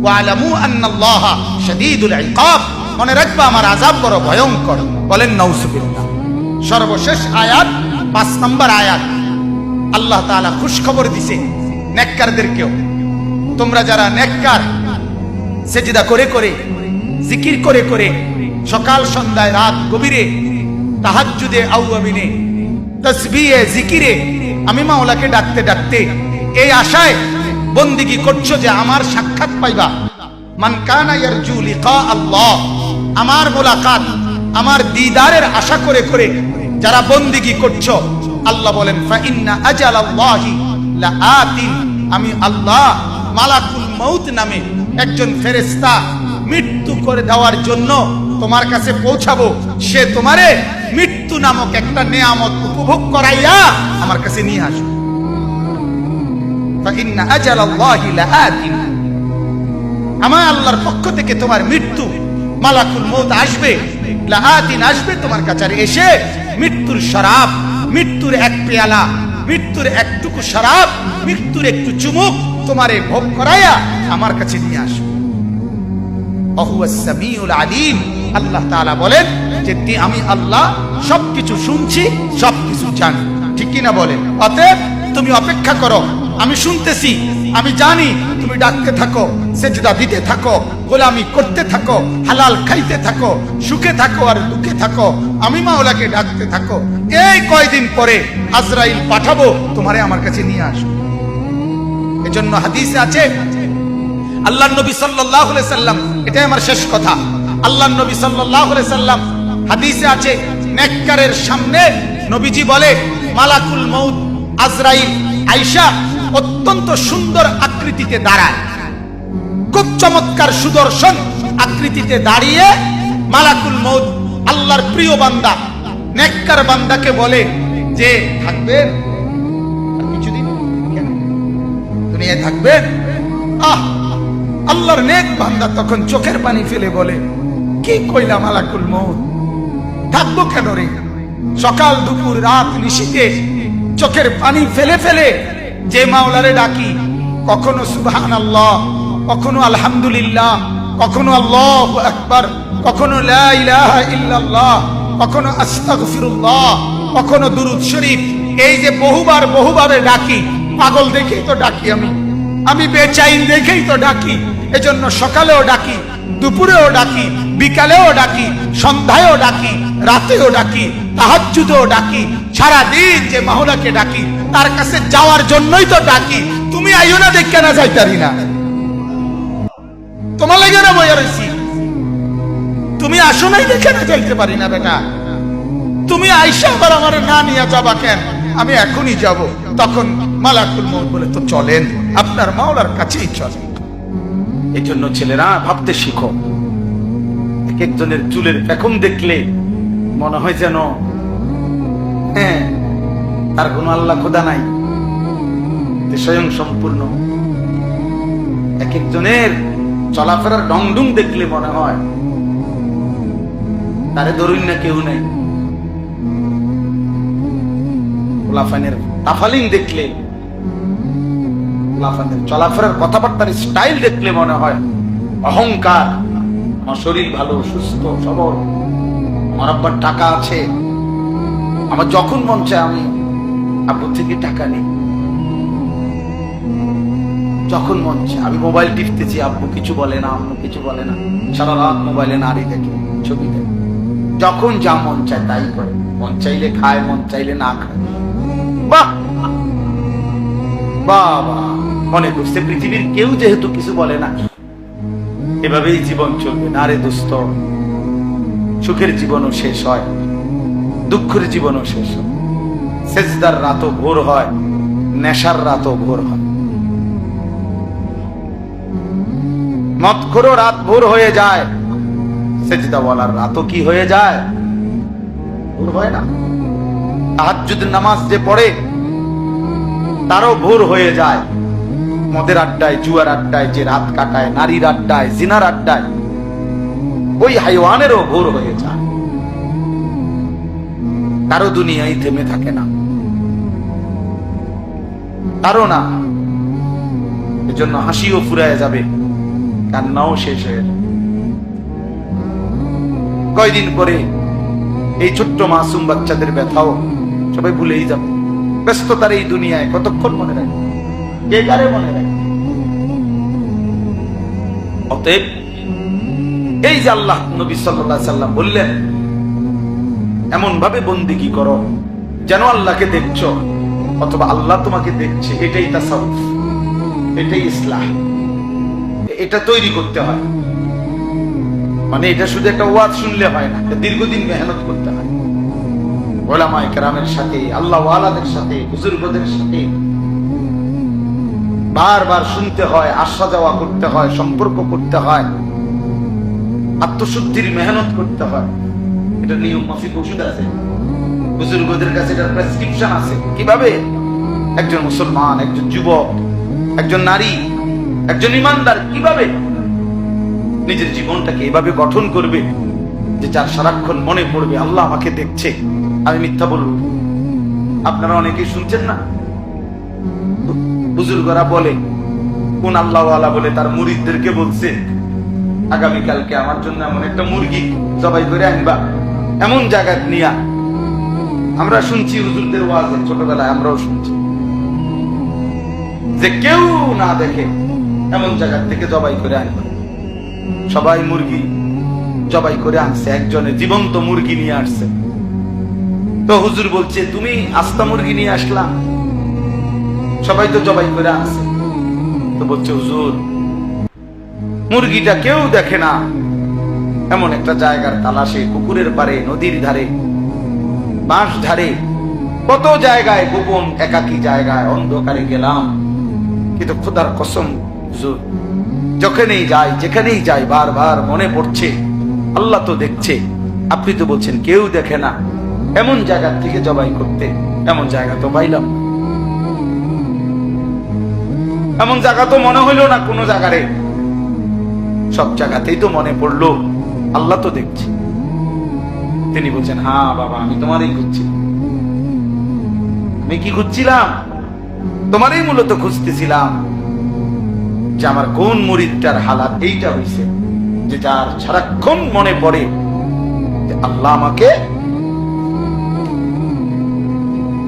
ওয়ালামু আন্নাল্লাহা শাদীদুল ইকাব, মনে রাখবা আমার আযাব বড় ভয়ঙ্কর। বলেন নাউযুবিল্লাহ। সর্বশেষ আয়াত 5 নম্বর আয়াত, আল্লাহ তাআলা খুশখবর দিছে নেককারদেরকেও। তোমরা যারা নেককার, সেজদা করে করে, জিকির করে করে, সকাল সন্ধ্যায় রাত গভীরে, তাহাজ্জুদে আওয়াবিনে, তাসবিহে জিকিরে আমি মাওলাকে ডাকতে ডাকতে এই আশায় বন্দিগি করছো যে আমার সাক্ষাৎ পাইবা। মান কানা ইয়ারজু লিকা আল্লাহ, আমার মোলাকাত, আমার দিদারের আশা করে করে যারা বন্দিগি করছো, আল্লাহ বলেন ফা ইন্না আজালাল্লাহি লাআতিন, আমি আল্লাহ মালাকুল মউত নামে একজন ফেরেশতা মৃত্যু করে দেওয়ার জন্য তোমার কাছে পৌঁছাবো। সে তোমারে মৃত্যু নামক একটা নেয়ামত উপভোগ করাইয়া আমার কাছে নিয়ে আসবে। ফা ইন্না আজালাল্লাহি লাআতিন, আমার আল্লাহর পক্ষ থেকে তোমার মৃত্যু মালাকুল মউত আসবে, লাআতিন আসবে তোমার কাছে, এসে মৃত্যুর শরাব, মৃত্যুর এক পেয়ালা, মৃত্যুর একটুকু শরাব, মৃত্যুর একটু চুমুক তোমারে ভোগ করাইয়া আমার কাছে নিয়ে আসবে। ওয়াহুয়াস সামিউল আলিম, আল্লাহ তাআলা বলেন যে আমি আল্লাহ সবকিছু শুনছি, সবকিছু জানি। ঠিক কি না বলেন? অতএব তুমি অপেক্ষা করো, আমি শুনতেছি, আমি জানি, তুমি ডাকতে থাকো, সেজদা দিতে থাকো, গোলামি করতে থাকো, হালাল খাইতে থাকো, সুখে থাকো আর দুঃখে থাকো, আমি মাওলাকে ডাকতে থাকো। এই কয়দিন পরে আজরাইল পাঠাবো, তোমারে আমার কাছে নিয়ে আসবো। এজন্য হাদিসে আছে, আল্লাহর নবী সাল্লাল্লাহু আলাইহি সাল্লাম, এটাই আমার শেষ কথা, আল্লাহর নবী সাল্লাল্লাহু আলাইহি সাল্লাম হাদিসে আছে, নেককারের সামনে নবীজি বলে মালাকুল মউত আজরাইল আয়েশা অত্যন্ত সুন্দর আকৃতিতে দাঁড়ায়, খুব চমৎকার সুদর্শন আকৃতিতে দাঁড়িয়ে মালাকুল মউত আল্লাহর প্রিয় বান্দা নেককার বান্দাকে বলে যে থাকবেন আর কিছুদিন, কেন দুনিয়ায় থাকবেন? আল্লাহর নেক বান্দা তখন চোখের পানি ফেলে বলে, কি কইলা মালাকুল মউত, থাকবো কেন রে? সকাল দুপুর রাত নিশিতে চোখের পানি ফেলে ফেলে যে মাওলারে ডাকি, কখনো সুবহানাল্লাহ, কখনো আলহামদুলিল্লাহ, কখনো আল্লাহু আকবার, কখনো লা ইলাহা ইল্লাল্লাহ, কখনো আস্তাগফিরুল্লাহ, কখনো দুরূদ শরীফ, এই যে বহুবার বহুভাবে ডাকি, পাগল দেখেই তো ডাকি, আমি বেচাইন দেখেই তো ডাকি। এজন্য সকালেও ডাকি, দুপুরেও ডাকি, বিকালেও ডাকি, সন্ধ্যায়ও ডাকি, রাতেও ডাকি, তাহাজ্জুদেও ডাকি, সারা দিন যে মাওলাকে ডাকি তার কাছে যাওয়ার জন্যই তো ডাকি। তুমি আইও না, দেখে না যাইতারি না, তোমার লাগে না বইয়া রইছি, তুমি আসো নাই দেখে না যাইতে পারি না বেটা, তুমি আইসা আবার আমার না নিয়ে যাবা কেন? আমি এখনই যাব। তখন মালাকুল মউত বলে, তো চলেন আপনার মাওলার কাছেই চলেন। এই জন্য ছেলেরা ভাবতে শিখো, এক একজনের চুলের পেখম দেখলে মনে হয় যেন হ্যাঁ তার কোনো আল্লাহ খোদা নাই, স্বয়ং সম্পূর্ণ। এক একজনের চলাফেরার ডংডুং দেখলে মনে হয় তারে ধরুন না কেউ নেই। লাফানের তাফালিং দেখলে, লাফানের চলাফেরার কথাবার্তার স্টাইল দেখলে মনে হয় অহংকার। আমার শরীর ভালো, সুস্থ সবল, আমার আব্বার টাকা আছে, আমার যখন মন চায় আমি আব্বু থেকে টাকা নিই, যখন মন চায় আমি মোবাইল টিপতেছি, আব্বু কিছু বলে না, আম্মু কিছু বলে না, সারা রাত মোবাইলে নারী দেখে, ছবি দেখে, যখন যা মন চায় তাই করে, মন চাইলে খায়, মন চাইলে না খায়। বাহ বাবা, মনে করছে পৃথিবীর কেউ যেহেতু কিছু বলে না, এভাবেই জীবন চলবে না। রে দোস্ত, সুখের জীবনও শেষ হয়, দুঃখের জীবনও শেষ হয়, সেজদার রাতও ভোর হয়, নেশার রাতও ভোর হয়, মদখোরও রাত ভোর হয়ে যায়, সেজদাওয়ালার রাতও কি হয়ে যায়, ভোর হয় না? তাহাজ্জুদের নামাজ যে পড়ে তারও ভোর হয়ে যায়। মদের আড্ডায়, জুয়ার আড্ডায় যে রাত কাটায়, নারীর আড্ডায়, জিনার আড্ডায়, ওই হাইওয়ানেরও ভোর হয়ে যায়। কারো দুনিয়ায় থেমে থাকে না, কারো না। এজন্য হাসিও ফুরায় যাবে, কান্নাও শেষ হয়ে যাবে। কয়দিন পরে এই ছোট্ট মাসুম বাচ্চাদের ব্যথাও সবাই ভুলেই যাবে। ব্যস্ততার এই দুনিয়ায় কতক্ষণ মনে রাখবে, কে কারে মনে রাখবে? অতএব এই যে আল্লাহ নবী সাল্লাল্লাহু আলাইহি সাল্লাম বললেন, এমন ভাবে বন্দেগী করো যেন আল্লাহকে দেখছো অথবা আল্লাহ তোমাকে দেখছে। এটাই তাসাউফ, এটাই ইসলাহ। এটা তৈরি করতে হয়। মানে এটা শুধু একটা ওয়াজ শুনলে হয় না, দীর্ঘদিন মেহনত করতে হয়। ওলামায়ে কেরামের সাথে, আল্লাহ ওয়ালাদের সাথে, বুজুর্গদের সাথে বারবার শুনতে হয়, আসা যাওয়া করতে হয়, সম্পর্ক করতে হয়, আত্মশুদ্ধির মেহনত করতে হয়। এটা নিয়ম মাফিক ওষুধ আছে, বুজুর্গদের কাছে এটার প্রেসক্রিপশন আছে। কিভাবে একজন মুসলমান, একজন যুবক, একজন নারী, একজন ইমানদার কিভাবে নিজের জীবনটাকে এভাবে গঠন করবে যে যার সারাক্ষণ মনে পড়বে আল্লাহ আমাকে দেখছে, আমি মিথ্যা বলব। আপনারা অনেকেই শুনছেন না, বুজুর্গরা বলে, কোন আল্লাহওয়ালা বলে তার মুরিদদেরকে বলছে, আগামীকালকে আমার জন্য এমন একটা মুরগি জবাই করে আনবা, এমন জায়গা নিয়া। আমরা শুনছি হুজুরদের ওয়াজে, ছোটবেলায় আমরাও শুনছি যে কেউ না দেখে এমন জায়গা থেকে জবাই করে আনবা। সবাই মুরগি জবাই করে আনছে, একজনে জীবন্ত মুরগি নিয়ে আসছে। তো হুজুর বলছে, তুমি আস্তা মুরগি নিয়ে আসলা, সবাই তো জবাই করে আনছে। তো বলছে, হুজুর মুরগিটা কেউ দেখে না, এমন একটা জায়গার তালাশে, পুকুরের পারে, নদীর ধারে, বাঁশ ধারে, কত জায়গায়, গোপন একাকী জায়গায় অন্ধকারে গেলাম, কিন্তু খোদার কসম হুজুর যখনই যাই, যেখানেই যাই, বারবার মনে পড়ছে আল্লাহ তো দেখছে। আপনি তো বলছেন কেউ দেখে না, এমন জায়গা থেকে জবাই করতে, এমন জায়গা তো পাইলাম, এমন জায়গা তো মনে হইল না কোনো জায়গারে। সব জায়গাতেই তো মনে পড়লো আল্লাহ তো দেখছে। তিনি বলছেন, হ্যাঁ বাবা, আমি তোমারই খুঁজছি। আমি কি খুঁজছিলাম? তোমারই মূলত খুঁজতেছিলাম যে আমার কোন মুরিদটার হালাত এইটা হইছে, যে যার সারাক্ষণ মনে পড়ে যে আল্লাহ আমাকে,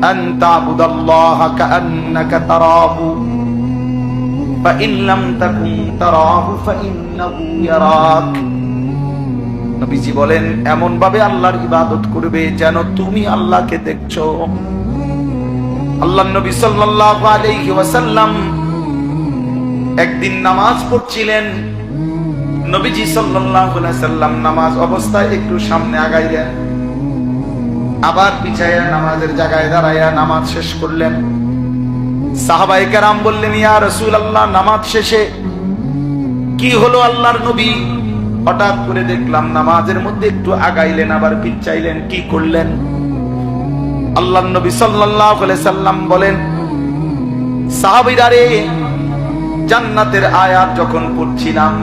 আনতা আবুদাল্লাহা কাআন্নাকা তারাহু ফাইন লাম তাকুন তারাহু ফাইন্নাহু ইয়ারাক। নবীজি বলেন, এমন ভাবে আল্লাহর ইবাদত করবে যেন তুমি আল্লাহকে দেখছো। আল্লাহর নবী সাল্লাল্লাহু আলাইহি ওয়াসাল্লাম একদিন নামাজ পড়ছিলেন। নবীজি সাল্লাল্লাহু আলাইহি সাল্লাম নামাজ অবস্থায় একটু সামনে আগাইলেন, আবার পিছায়া নামাজের জায়গায় দাঁড়াইয়া নামাজ শেষ করলেন। সাহাবায়ে কেরাম বললেন, ইয়া রাসূলুল্লাহ, নামাজ শেষে কি হলো আল্লাহর নবী? হঠাৎ করে দেখলাম নামাজের মধ্যে একটু আগাইলেন, আবার পিছাইলেন, কি করলেন? আল্লাহর নবী সাল্লাল্লাহু আলাইহি সাল্লাম বলেন, সাহাবীরা রে, জান্নাতের আয়াত যখন পড়ছিলাম,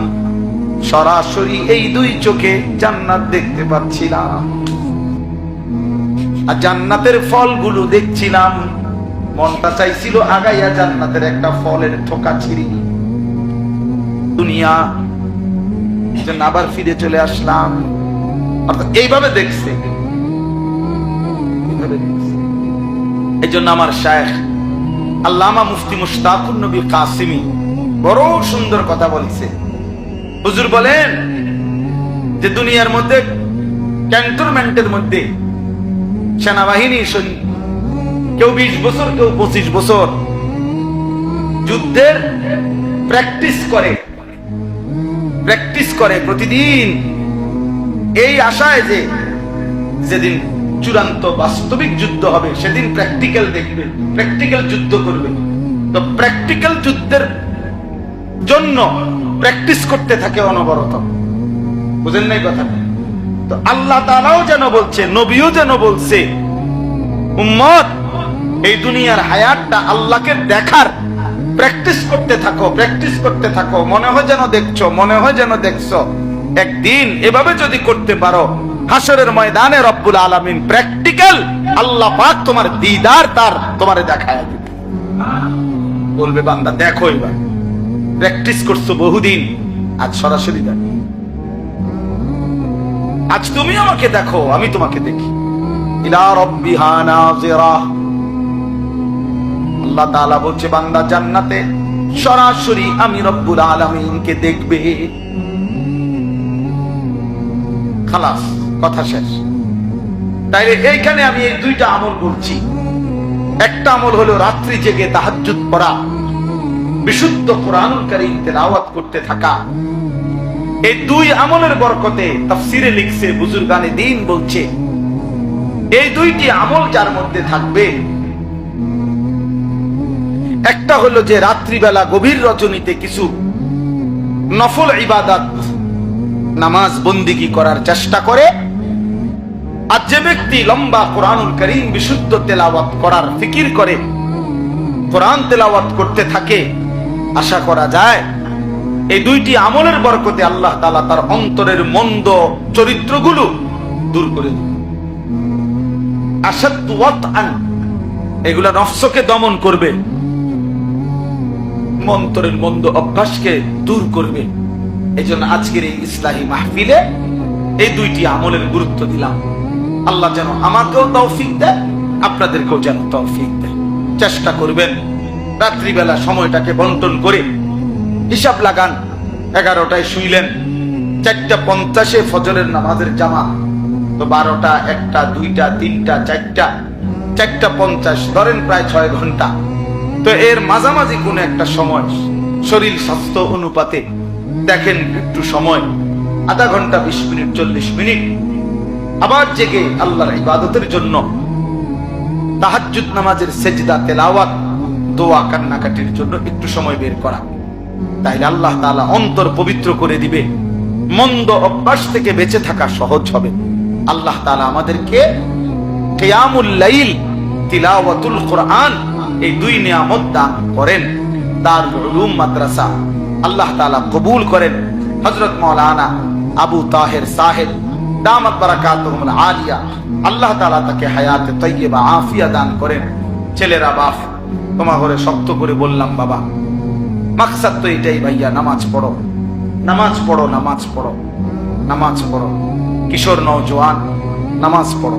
সরাসরি এই দুই চোখে জান্নাত দেখতে পাচ্ছিলাম, আর জান্নাতের ফলগুলো দেখছিলাম। মনটা চাইছিল আগাইয়া জান্নাতের একটা ফলের থোকা ছিঁড়ি। দুনিয়া যেন আবার ফিরে চলে আসলাম। অর্থাৎ এইভাবে দেখছে। এই জন্য আমার শায়েখ আল্লামা মুফতি মুশতাকুর নবী কাসিমি বড় সুন্দর কথা বলছে। হুজুর বলেন যে দুনিয়ার মধ্যে ক্যান্টনমেন্টের মধ্যে সেনাবাহিনী, কেউ 20 বছর, কেউ 25 বছর যুদ্ধের প্র্যাকটিস করে প্রতিদিন, এই আশায় যে যেদিন চূড়ান্ত বাস্তবিক যুদ্ধ হবে সেদিন প্র্যাকটিক্যাল দেখবে, প্র্যাকটিক্যাল যুদ্ধ করবে। তো প্র্যাকটিক্যাল যুদ্ধের জন্য প্র্যাকটিস করতে থাকে অনবরত। বুঝেন নাই কথা? তো আল্লাহ তাআলাও যেন বলছে, নবীও যেন বলছে, উম্মত এই দুনিয়ার হায়াতটা আল্লাহকে দেখার প্র্যাকটিস করতে থাকো, প্র্যাকটিস করতে থাকো। মনে হয় যেন দেখছো, মনে হয় যেন দেখছো। একদিন এভাবে যদি করতে পারো, হাসরের ময়দানে রব্বুল আলামিন প্র্যাকটিক্যাল আল্লাহ পাক তোমার দিদার তার তোমারে দেখায় দিবে। বলবে বান্দা দেখো, এবার প্র্যাকটিস করছো বহুদিন, আজ সরাসরি দেখো। আজ তুমি আমাকে দেখো, আমি তোমাকে দেখি। ইলা রাব্বিহা নাযিরা। আল্লাহ তাআলা বলছে বান্দা জান্নাতে সরাসরি আমি রব্বুল আলামিনকে দেখবে। খালাস, কথা শেষ। তাইলে এইখানে আমি এই দুইটা আমল বলছি। একটা আমল হলো রাত্রি জেগে তাহাজ্জুদ পড়া, বিশুদ্ধ কোরআনুল কারীম তেলাওয়াত করতে থাকা। এই দুই আমলের বরকতে তাফসীরে লিখছে, বুজুর্গানে দ্বীন বলছে, এই দুইটি আমল যার মধ্যে থাকবে, একটা হলো যে রাত্রিবেলা গভীর রজনীতে কিছু নফল ইবাদত নামাজ বন্দিগি করার চেষ্টা করে, আর যে ব্যক্তি লম্বা কোরআনুল কারীম বিশুদ্ধ তেলাওয়াত করার ফিকির করে, কোরআন তেলাওয়াত করতে থাকে, আশা করা যায় এই দুইটি আমলের বরকতে আল্লাহ তাআলা তার অন্তরের মন্দ চরিত্রগুলো দূর করে দিবে। আশাদ্দু ওয়াতআন, এগুলা নফসকে দমন করবে, অন্তরের মন্দ অভ্যাসকে দূর করবে। এজন্য আজকের এই ইসলাহি মাহফিলে এই দুইটি আমলের গুরুত্ব দিলাম। আল্লাহ যেন আমাকেও তৌফিক দেয়, আপনাদেরকেও যেন তৌফিক দেয়। চেষ্টা করবেন রাত্রিবেলা সময়টাকে বন্টন করে, হিসাব লাগান 11টায় শুইলেন, 4:50 ফজরের নামাজের জামা, তো 12টা, 1টা, 2টা, 3টা, 4টা, 4:50 ধরেন প্রায় 6 ঘন্টা। তো এর মাঝামাঝি কোন একটা সময় শরীর স্বাস্থ্য অনুপাতে দেখেন একটু সময়, আধা ঘন্টা, 20 মিনিট, 40 মিনিট আবার জেগে আল্লাহর ইবাদতের জন্য তাহাজ্জুদ নামাজের সেজদা, তেলাওয়াত, দোয়া, কান্নাকাটির জন্য একটু সময় বের করা। তাইলে আল্লাহ তাআলা অন্তর পবিত্র করে দিবে, মন্দ অভ্যাস থেকে বেঁচে থাকা সহজ হবে। আল্লাহ তাআলা আমাদেরকে কিয়ামুল লাইল, তিলাওয়াতুল কোরআন, এই দুই নিয়ামত দান করেন। দারুল উলুম মাদ্রাসা আল্লাহ তাআলা কবুল করেন। হযরত মাওলানা আবু তাহের সাহেব দামাত বারাকাতুহুল আলিয়া, আল্লাহ তাআলা তাকে হায়াতে তাইয়্যিবা আফিয়া দান করেন। ছেলেরা, বাপ তোমার ঘরে শক্ত করে বললাম, বাবা মাকসাদ তো এটাই ভাইয়া, নামাজ পড়ো, নামাজ পড়ো, নামাজ পড়ো, নামাজ পড়ো। কিশোর নওজোয়ান নামাজ পড়ো,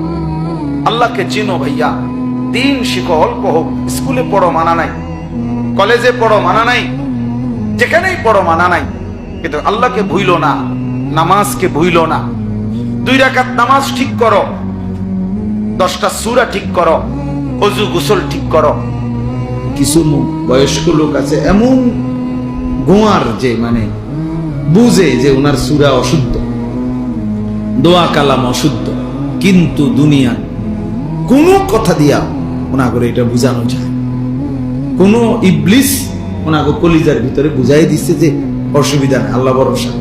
আল্লাহকে চিনো ভাইয়া, দিন শিখো, অল্প হোক, স্কুলে পড়ো মানা নাই, কলেজে পড়ো মানা নাই, যেখানেই পড়ো মানা নাই, কিন্তু আল্লাহকে ভুইলো না, নামাজকে ভুইলো না। 2 রাকাত নামাজ ঠিক করো, 10টা সূরা ঠিক করো, ওযু গোসল ঠিক করো। কিছু বয়স্ক লোক আছে এমন গোয়ার, যে মানে বুঝে যে ওনার সূরা অশুদ্ধ, দোয়া কালাম অশুদ্ধ, কিন্তু দুনিয়া কোন কথা দিয়া ওনাকে এটা বুঝানো যায়, কোন ইবলিস ওনাকে কলিজার ভিতরে বুঝাই দিচ্ছে যে অসুবিধা নেই, আল্লাহ ভরসা,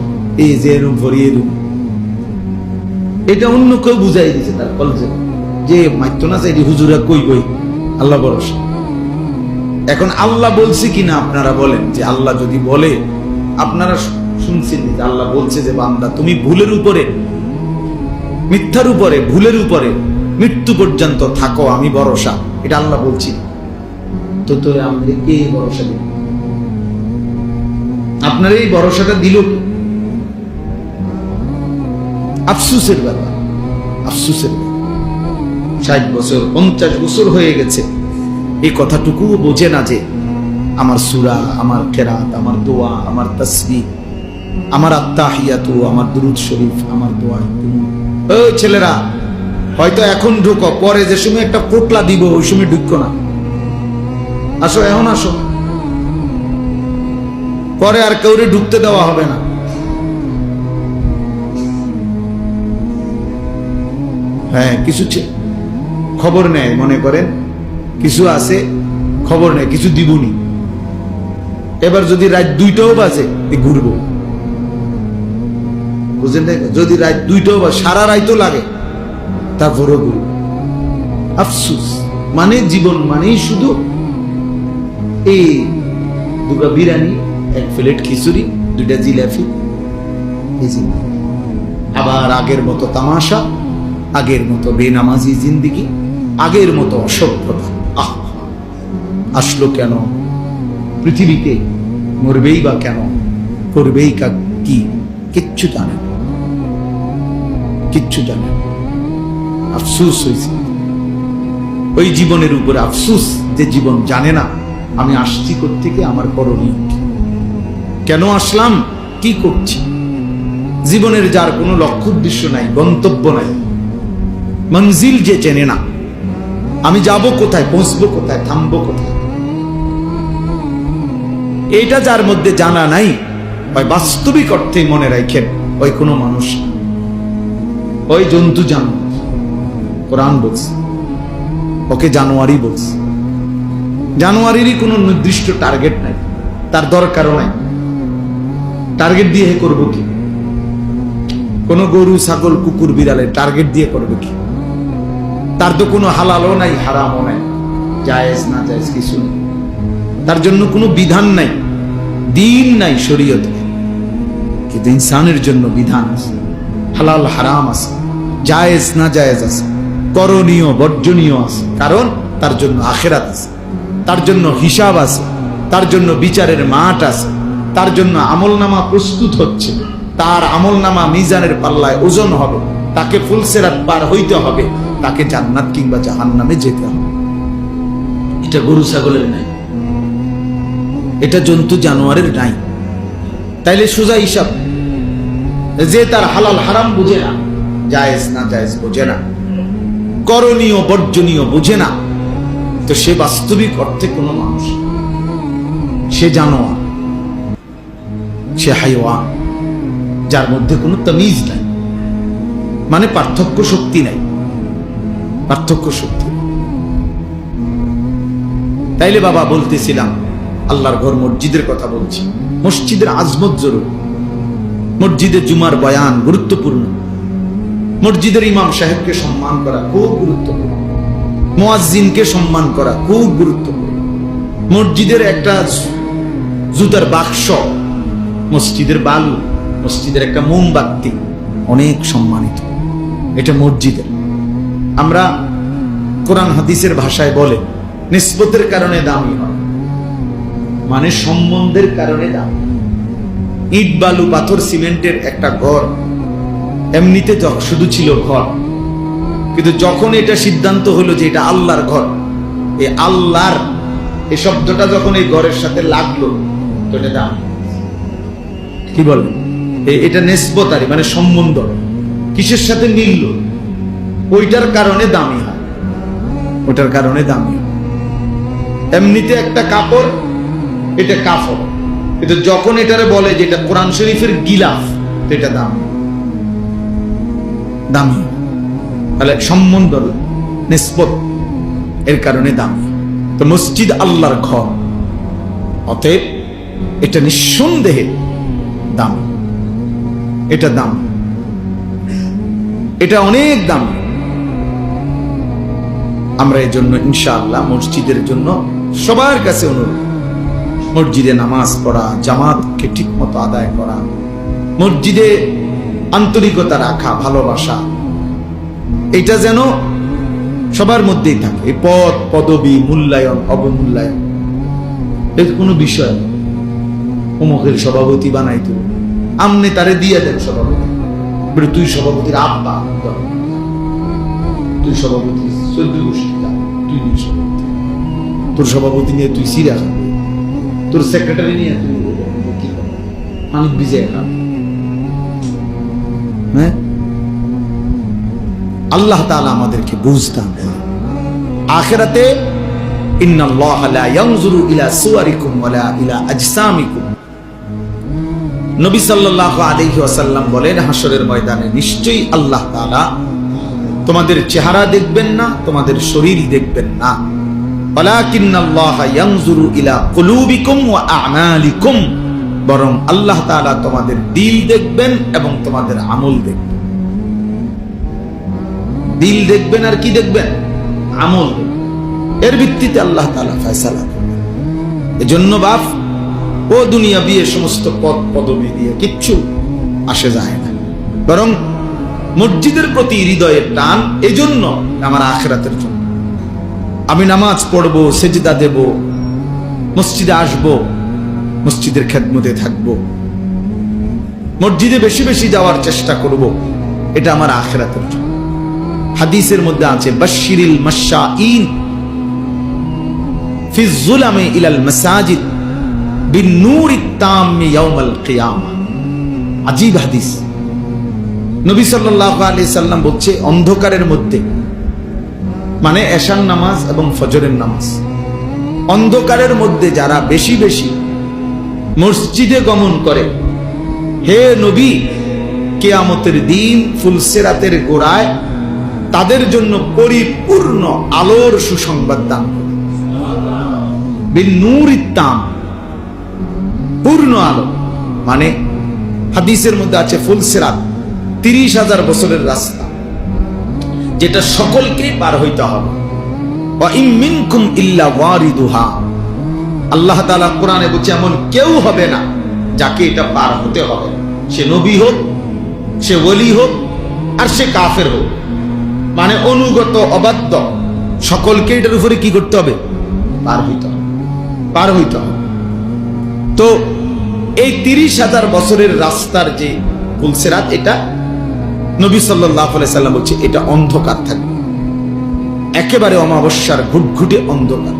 এই যে এরম ভরিয়ে এরম, এটা অন্য কেউ বুঝাই দিচ্ছে তার কলেজে, যে মাইতো না চাই হুজুরা কই বই, আল্লাহ ভরসা। এখন আল্লাহ বলছে কিনা আপনারা বলেন, যে আল্লাহ যদি বলে, আপনারা শুনছেন যে আল্লাহ বলছে যে বান্দা তুমি ভুলের উপরে, মিথ্যার উপরে, ভুলের উপরে মৃত্যু পর্যন্ত থাকো, আমি ভরসা, এটা আল্লাহ বলছি। তো তো আমাদের কে ভরসা দিল? আপনার এই ভরসাটা দিল কি? আফসুসের ব্যাপার, আফসুসের ব্যাপার। 60 বছর 50 বছর হয়ে গেছে, এই কথাটুকু বোঝে না যে আমার সূরা, আমার কেরাত, আমার দোয়া, আমার তাসবিহ, আমার আত্তাহিয়াতু, আমার দুরূদ শরীফ, আমার দোয়া। ওই ছেলেরা, হয়তো এখন ঢুকো, পরে যে সময় একটা পোটলা দিব ওই সময় ঢুকো না, আসো, এখন আসো, পরে আর কাউরে ঢুকতে দেওয়া হবে না। হ্যাঁ, কিছু খবর নেয়, মনে করেন কিছু আছে, খবর নেয়, কিছু দিবনি। এবার যদি রাত 2টাও বাজে ঘুরবো, বুঝেন না? যদি রাত 2টা বা সারা রাতও লাগে তারপরেও করি। আফসুস মানে জীবন মানেই শুধু এই 2টা বিরিয়ানি, 1 প্লেট খিচুড়ি, 2টা জিলাপি, এই যে। আবার আগের মতো তামাশা, আগের মতো বেনামাজি জিন্দিগি, আগের মতো অসভ্যতা। আসলো কেন পৃথিবীতে? মরবেই বা কেন? করবেই কি? কিচ্ছু জানে না, কিচ্ছু জানে না। আফসুস হয়েছে ওই জীবনের উপরে, আফসুস যে জীবন জানে না আমি আসছি কোত্থেকে, আমার করণীয় কি, কেন আসলাম, কি করছি। জীবনের যার কোনো লক্ষ্য উদ্দেশ্য নাই, গন্তব্য নাই, মঞ্জিল যে চেনে না, আমি যাব কোথায়, পৌঁছবো কোথায়, থামবো কোথায়, এইটা যার মধ্যে জানা নাই, ওই বাস্তবিক অর্থে মনে রাখেন ওই কোনো মানুষ, ওই জন্তু জানোয়ার। কোরআন বলছে ওকে জানোয়ারই বলছে। জানোয়ারেরই কোনো নির্দিষ্ট টার্গেট নাই, তার দরকারও নাই। টার্গেট দিয়ে করবো কি? কোন গরু, ছাগল, কুকুর, বিড়ালের টার্গেট দিয়ে করবে কি? তার তো কোনো হালালও নাই, হারামও নাই, জায়েজ না জায়েজ কিছু নেই। তার জন্য কোনো বিধান নাই, দিন নাই শরীয়তে। কিন্তু ইনসানের জন্য বিধান আছে, হালাল হারাম আছে, জায়েজ না জায়েজ আছে, করণীয় বর্জনীয় আছে। কারণ তার জন্য আখিরাত আছে, তার জন্য হিসাব আছে, তার জন্য বিচারের মাঠ আছে, তার জন্য আমলনামা প্রস্তুত হচ্ছে, তার আমলনামা মিজানের পাল্লায় ওজন হবে, তাকে ফুলসেরাত পার হইতে হবে, তাকে জান্নাত কিংবা জাহান্নামে যেতে হবে। এটা গরু ছাগলের নাই, এটা জন্তু জানোয়ারের নাই। তাইলে সোজা হিসাব, যে তার হালাল হারাম বুঝে না, জায়েজ না জায়েজ বুঝে না, করণীয় বর্জনীয় বুঝে না, তো সে বাস্তবিক অর্থে কোনো মানুষ, সে জানোয়ার, সে হাইওয়ান, যার মধ্যে কোনো তামিজ নাই, মানে পার্থক্য শক্তি নাই, পার্থক্য শক্তি। তাইলে বাবা বলতেছিলাম আল্লাহর ঘর মসজিদের কথা বলছি। মসজিদের আজমত জরুরি, মসজিদে জুমার বয়ান গুরুত্বপূর্ণ, মসজিদের ইমাম সাহেবকে সম্মান করা খুব গুরুত্বপূর্ণ, মুয়াজ্জিনকে সম্মান করা খুব গুরুত্বপূর্ণ। মসজিদের একটা জুতার বাক্স, মসজিদের বালু, মসজিদের একটা মোমবাতি অনেক সম্মানিত, এটা মসজিদের। আমরা কোরআন হাদিসের ভাষায় বলে নিসবতের কারণে দামি হয়, মানে সম্বন্ধের কারণে দামি। ইট বালু পাথর সিমেন্টের একটা ঘর এমনিতে শুধু ছিল ঘর, কিন্তু যখন এটা সিদ্ধান্ত হলো যে এটা আল্লাহর ঘর, এই আল্লাহর এই শব্দটা যখন এই ঘরের সাথে লাগলো তো এটা দাম। কি বলেন? এটা নিসবতারি, মানে সম্বন্ধ কিসের সাথে মিলল, ওইটার কারণে দামি হয়, ওইটার কারণে দামি হয়। এমনিতে একটা কাপড়, এটা কাপড়, কিন্তু যখন এটারে বলে যে এটা কোরআন শরীফের গিলাফ, তো এটা দামি, দামি। তাহলে সম্বন্ধ নিসবত এর কারণে দামি। তো মসজিদ আল্লাহর ঘর, অতএব এটা নিঃসন্দেহে দাম, এটা দাম, এটা অনেক দাম। আমরা এই জন্য ইনশাআল্লাহ মসজিদের জন্য সবার কাছে অনুরোধ, মসজিদে নামাজ পড়া, জামাতকে ঠিক মতো আদায় করা, মসজিদে আন্তরিকতা রাখা, ভালোবাসা, এটা যেন সবার মধ্যেই থাকে। এই পদ পদবী, মূল্যায়ন অবমূল্যায়ন এর কোনো বিষয়, অমুকের সভাপতি বানাইতো, আমনে তারে দিয়ে দেন সভাপতি, তুই সভাপতির আব্বা, তুই সভাপতি 14 গোষ্ঠী, তুই নিয়ে সভাপতি, তোর সভাপতি নিয়ে তুই সিরা খাবি, তোর সেক্রেটারি নিয়ে তুই কি খাবি, আমি বিজয় খাবি। হ্যাঁ, আল্লাহ তাআলা আমাদেরকে বুঝতাম। আখিরাতে ইন্নাল্লাহা লা ইয়ানজুরু ইলা সুওয়ারিকুম ওয়ালা ইলা আজসামিকুম, নবী সাল্লাল্লাহু আলাইহি ওয়াসাল্লাম বলেন হাসরের ময়দানে নিশ্চয়ই আল্লাহ তাআলা তোমাদের চেহারা দেখবেন না, তোমাদের শরীর দেখবেন না, ওয়ালাকিন্নাল্লাহা ইয়ানজুরু ইলা কুলুবিকুম ওয়া আমালিকুম, বরং আল্লাহ তাআলা তোমাদের দিল দেখবেন এবং তোমাদের আমল দেখবেন। দিল দেখবেন আর কি দেখবেন? আমল দেখবেন। এর ভিত্তিতে আল্লাহ তাআলা ফয়সালা করবেন। এজন্য বাপ ও দুনিয়া বিয়ে সমস্ত পদ পদবি দিয়ে কিচ্ছু আসে যায় না, বরং মসজিদের প্রতি হৃদয়ের টান। এজন্য আমার আখিরাতের জন্য আমি নামাজ পড়বো, সেজদা দেব, মসজিদে আসব, মসজিদের খেদমতে থাকব, মসজিদে বেশি বেশি যাওয়ার চেষ্টা করব। এটা আমার আখিরাতের জন্য। হাদিসের মধ্যে আছে বাশশিরিল মাশাঈন ফি যুলামি ইলাল মাসাজিদ বিন-নূরিত তাম্মি ইয়াউমাল কিয়ামা। আজীব হাদিস। নবী সাল্লাল্লাহু আলাইহি সাল্লাম বলছে, অন্ধকারের মধ্যে, মানে এশার নামাজ এবং ফজরের নামাজ, অন্ধকারের মধ্যে যারা বেশি বেশি মসজিদে গমন করে, হে নবী, কিয়ামতের দিন ফুলসিরাতের গোড়ায় তাদের জন্য পরিপূর্ণ আলোর সুসংবাদ দান করবে। বিন-নূরিত তাম, পূর্ণ আলো। মানে হাদিসের মধ্যে আছে ফুলসিরাত 30,000 বছরের রাস্তা, যেটা সকলকে পার হইতে হবে। ওয়া ইম মিনকুম ইল্লা ওয়ারিদুহা, আল্লাহ তাআলা কোরআনে বলছে এমন কেউ হবে না যাকে এটা পার হতে হবে। সে নবী হোক, সে ওলি হোক, আর সে কাফের হোক, মানে অনুগত অবাধ্য, সকলকে এটার উপরে কি করতে হবে? পার হইতে হবে, পার হইতে হবে। তো এই 30,000 বছরের রাস্তার যে ফুলসিরাত, এটা নবী সাল্লাল্লাহু আলাইহি সাল্লাম বলছে এটা অন্ধকার থাকবে, একেবারে অমাবস্যার ঘুটঘুটে অন্ধকার।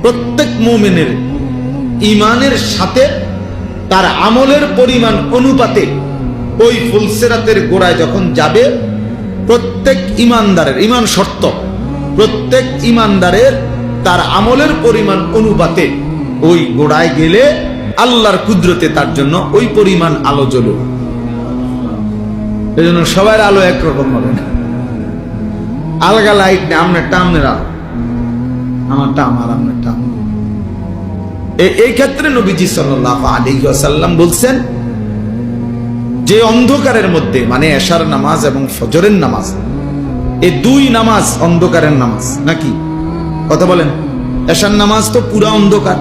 প্রত্যেক মুমিনের ঈমানের সাথে তার আমলের পরিমাণ অনুপাতে ওই ফুলসিরাতের গোড়ায় যখন যাবে, প্রত্যেক ঈমানদারের, ঈমান শর্ত, প্রত্যেক ঈমানদারের তার আমলের পরিমাণ অনুপাতে ওই গোড়ায় গেলে আল্লাহর কুদরতে তার জন্য ওই পরিমাণ আলো জ্বলবে। এজন্য সবার আলো একরকম হবে না, আলগা লাইট নেই। আপনারটা আপনার আলো, আমারটা আমার, আপনারটা আমার। এই ক্ষেত্রে নবীজি সাল্লাল্লাহু আলাইহি ওয়াসাল্লাম বলছেন যে অন্ধকারের মধ্যে, মানে এশার নামাজ এবং ফজরের নামাজ, এই দুই নামাজ অন্ধকারের নামাজ নাকি? কথা বলেন। এশার নামাজ তো পুরা অন্ধকার,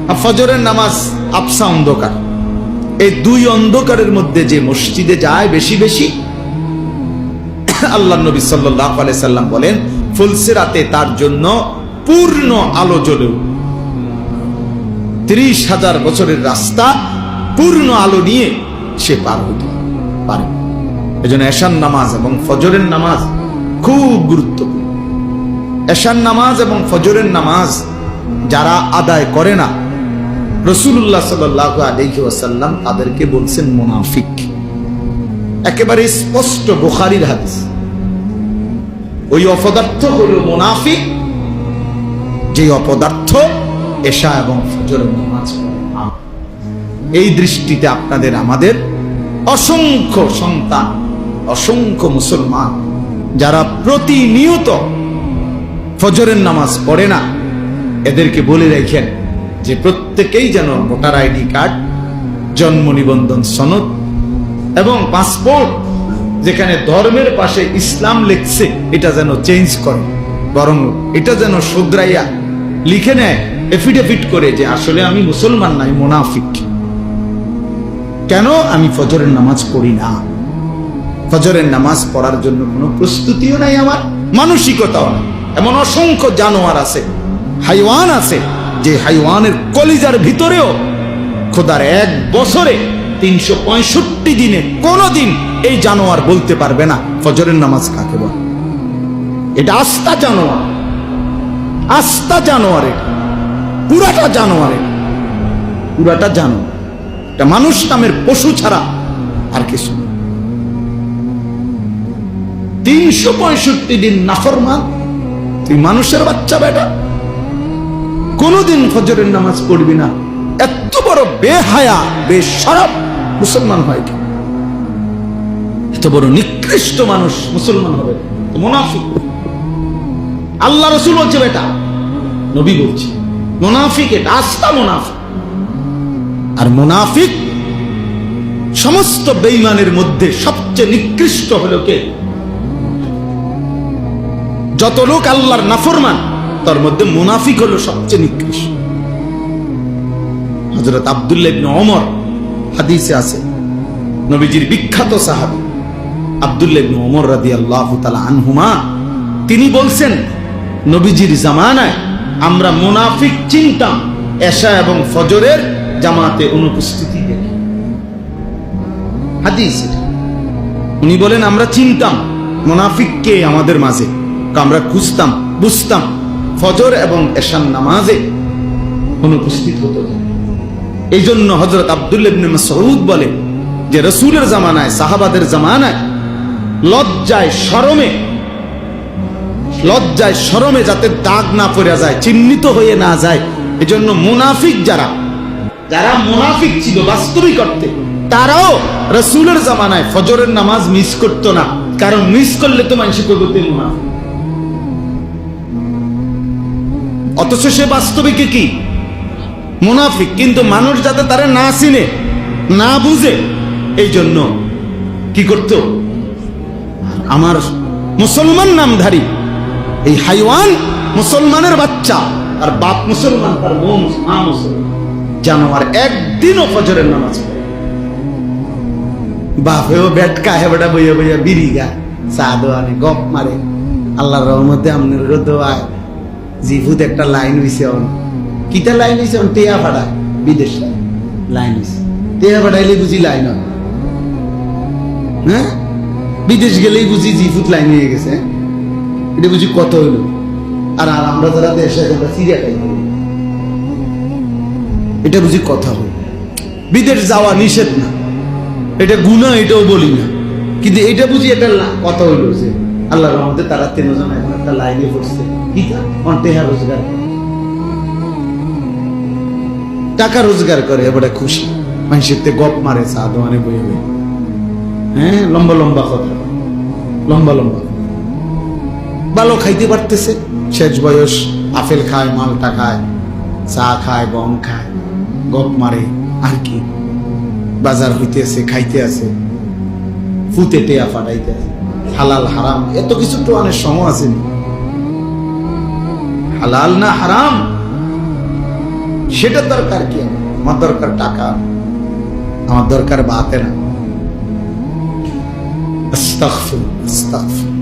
আর ফজরের নামাজ আবসা অন্ধকার। এই দুই অন্ধকারের মধ্যে যে মসজিদে যায় বেশি বেশি, আল্লাহ নবী সাল্লাল্লাহু আলাইহি সাল্লাম বলেন ফুলসিরাতে তার জন্য পূর্ণ আলো জ্বলে। 30,000 বছরের রাস্তা পূর্ণ আলো নিয়ে সে পার হতে পারে। এজন্য এশার নামাজ এবং ফজরের নামাজ খুব গুরুত্বপূর্ণ। এশার নামাজ এবং ফজরের নামাজ যারা আদায় করে না, রাসূলুল্লাহ সাল্লাল্লাহু আলাইহি ওয়াসাল্লাম তাদেরকে বলছেন মুনাফিক। একেবারে স্পষ্ট বুখারীর হাদিস। ওই অপদার্থ হলো মুনাফিক, যে অপদার্থ এশা এবং ফজরের নামাজ পড়ে। এই দৃষ্টিতে আপনাদের আমাদের অসংখ্য সন্তান, অসংখ্য মুসলমান যারা প্রতিনিয়ত ফজরের নামাজ পড়ে না, এদেরকে বলে রাখেন যে প্রত্যেকেই যেন ভোটার আইডি কার্ড, জন্ম নিবন্ধন সনদ এবং পাসপোর্ট, যেখানে ধর্মের পাশে ইসলাম লিখছে, এটা যেন চেঞ্জ করে, বরং এটা যেন শুধরাইয়া লিখে নেয়, এফিডেভিট করে যে আসলে আমি মুসলমান নাই, মুনাফিক। কেন? আমি ফজরের নামাজ পড়ি না, ফজরের নামাজ পড়ার জন্য কোনো প্রস্তুতিও নাই, আমার মানসিকতাও নাই। এমন অসংখ্য জানোয়ার আছে, হাইওয়ান আছে, যে হাইওয়ানের কলিজার ভিতরেও খোদার এক বছরে 365 দিনে কোনদিন এই জানোয়ার বলতে পারবে না ফজরের নামাজ কাকে বলে। এটা আস্তা জানোয়ার, আস্তা জানোয়ার, পুরাটা জানোয়ার, পুরাটা জানোয়ার। এটা মানুষ নামের পশু ছাড়া আর কিছু না। 365 দিন নাফরমান, তুই মানুষের বাচ্চা বেটা, কোনদিন ফজরের নামাজ পড়বি না। এত বড় বেহায়া, বেশরম মুসলমান হয় কি? এত বড় নিকৃষ্ট মানুষ মুসলমান হবে? মুনাফিক। আল্লাহ রাসূল বলছে বেটা, নবী বলছে মুনাফিক, এটা আস্তা মুনাফিক। আর মুনাফিক সমস্ত বেঈমানের মধ্যে সবচেয়ে নিকৃষ্ট হলো কে? যত লোক আল্লাহর নাফরমান তার মধ্যে মুনাফিক হলো সবচেয়ে নিকৃষ্ট। হযরত আব্দুল্লাহ ইবনে ওমর হাদিসে আছে, নবীজির বিখ্যাত সাহাবী আব্দুল্লাহ ইবনে ওমর রাদিয়াল্লাহু তাআলা আনহুমা, তিনি বলছেন নবীজির জামানায় আমরা মুনাফিক চিনতাম এশা এবং ফজরের জামাতে অনুপস্থিতি দেখে। হাদিস এটা। উনি বলেন আমরা চিনতাম মুনাফিককে আমাদের মাঝে, আমরা খুঁজতাম বুঝতাম ফজর এবং এশার নামাজে অনুপস্থিত হতো। এই জন্য হযরত আব্দুল্লাহ ইবনে মাসউদ বলে যে রাসূলের জামানায়, সাহাবাদের জামানায় লজ্জায় শরমে যাতে দাগ না পড়ে যায়, চিহ্নিত হয়ে না যায়, এজন্য মুনাফিক যারা মুনাফিক ছিল বাস্তবিক অর্থে, তারাও রাসূলের জামানায় ফজরের নামাজ মিস করতো না, কারণ মিস করলে তো মানুষ কইতে মুনাফিক। অথচ সে বাস্তবিকে কি? মুনাফিক। কিন্তু মানুষ যাতে তারা না চিনে না বুঝে, এই জন্য কি করত? আমার মুসলমান নামধারী এই হাইওয়ান মুসলমানের বাচ্চা, আর বাপ মুসলমান, তার মা মুসলমান, জানোয়ার একদিনও ফজরের নামাজ পড়ে। বাপেও বেটকা হেবটা বইয়া বইয়া বিড়ি গায়, চা দোয়ানে গপ মারে। আল্লাহর রহমতে আমনের দোয়ায় জিভুত একটা লাইন হইছে। কিটা লাইন হইছে? টেয়া ভাড়ায় বিদেশ লাইন হইছে। টেয়া ভাড়াইলে বুঝি লাইন হয়? হ্যাঁ, বিদেশ গেলেই বুঝি জিভুত লাইন হয়ে গেছে। এটা বুঝি কত হইল? আর আমরা যারা দেশে সিরিয়া খাই, এটা বুঝি কথা হইল? বিদেশ যাওয়া নিষেধ না, এটা গুনাহ, এটাও বলি না, কিন্তু এটা বুঝি এটা কথা হইল যে আল্লাহর রহমতে তারা 3 জন এখন একটা লাইনে পড়ছে। টাকা রোজগার করে, এবারে খুশি, মানুষের গপ মারে, চা দোয়ানে বইয়ে বই। হ্যাঁ, লম্বা লম্বা কথা, লম্বা লম্বা, ভালো খাইতে পারতেছে, শেষ বয়স, আপেল খায়, মালটা খায়, চা খায়, গম খায়, গপ মারে, আর কি বাজার হইতেছে, খাইতে আছে, ফুতে টেয়া ফাটাইতে আছে। হালাল হারাম এত কিছু তো অনেক সময় আছে, হালাল না হারাম সেটা দরকার কি? আমার দরকার টাকা, আমার দরকার বাতে না। আস্তাগফিরুল্লাহ, আস্তাগফিরুল্লাহ।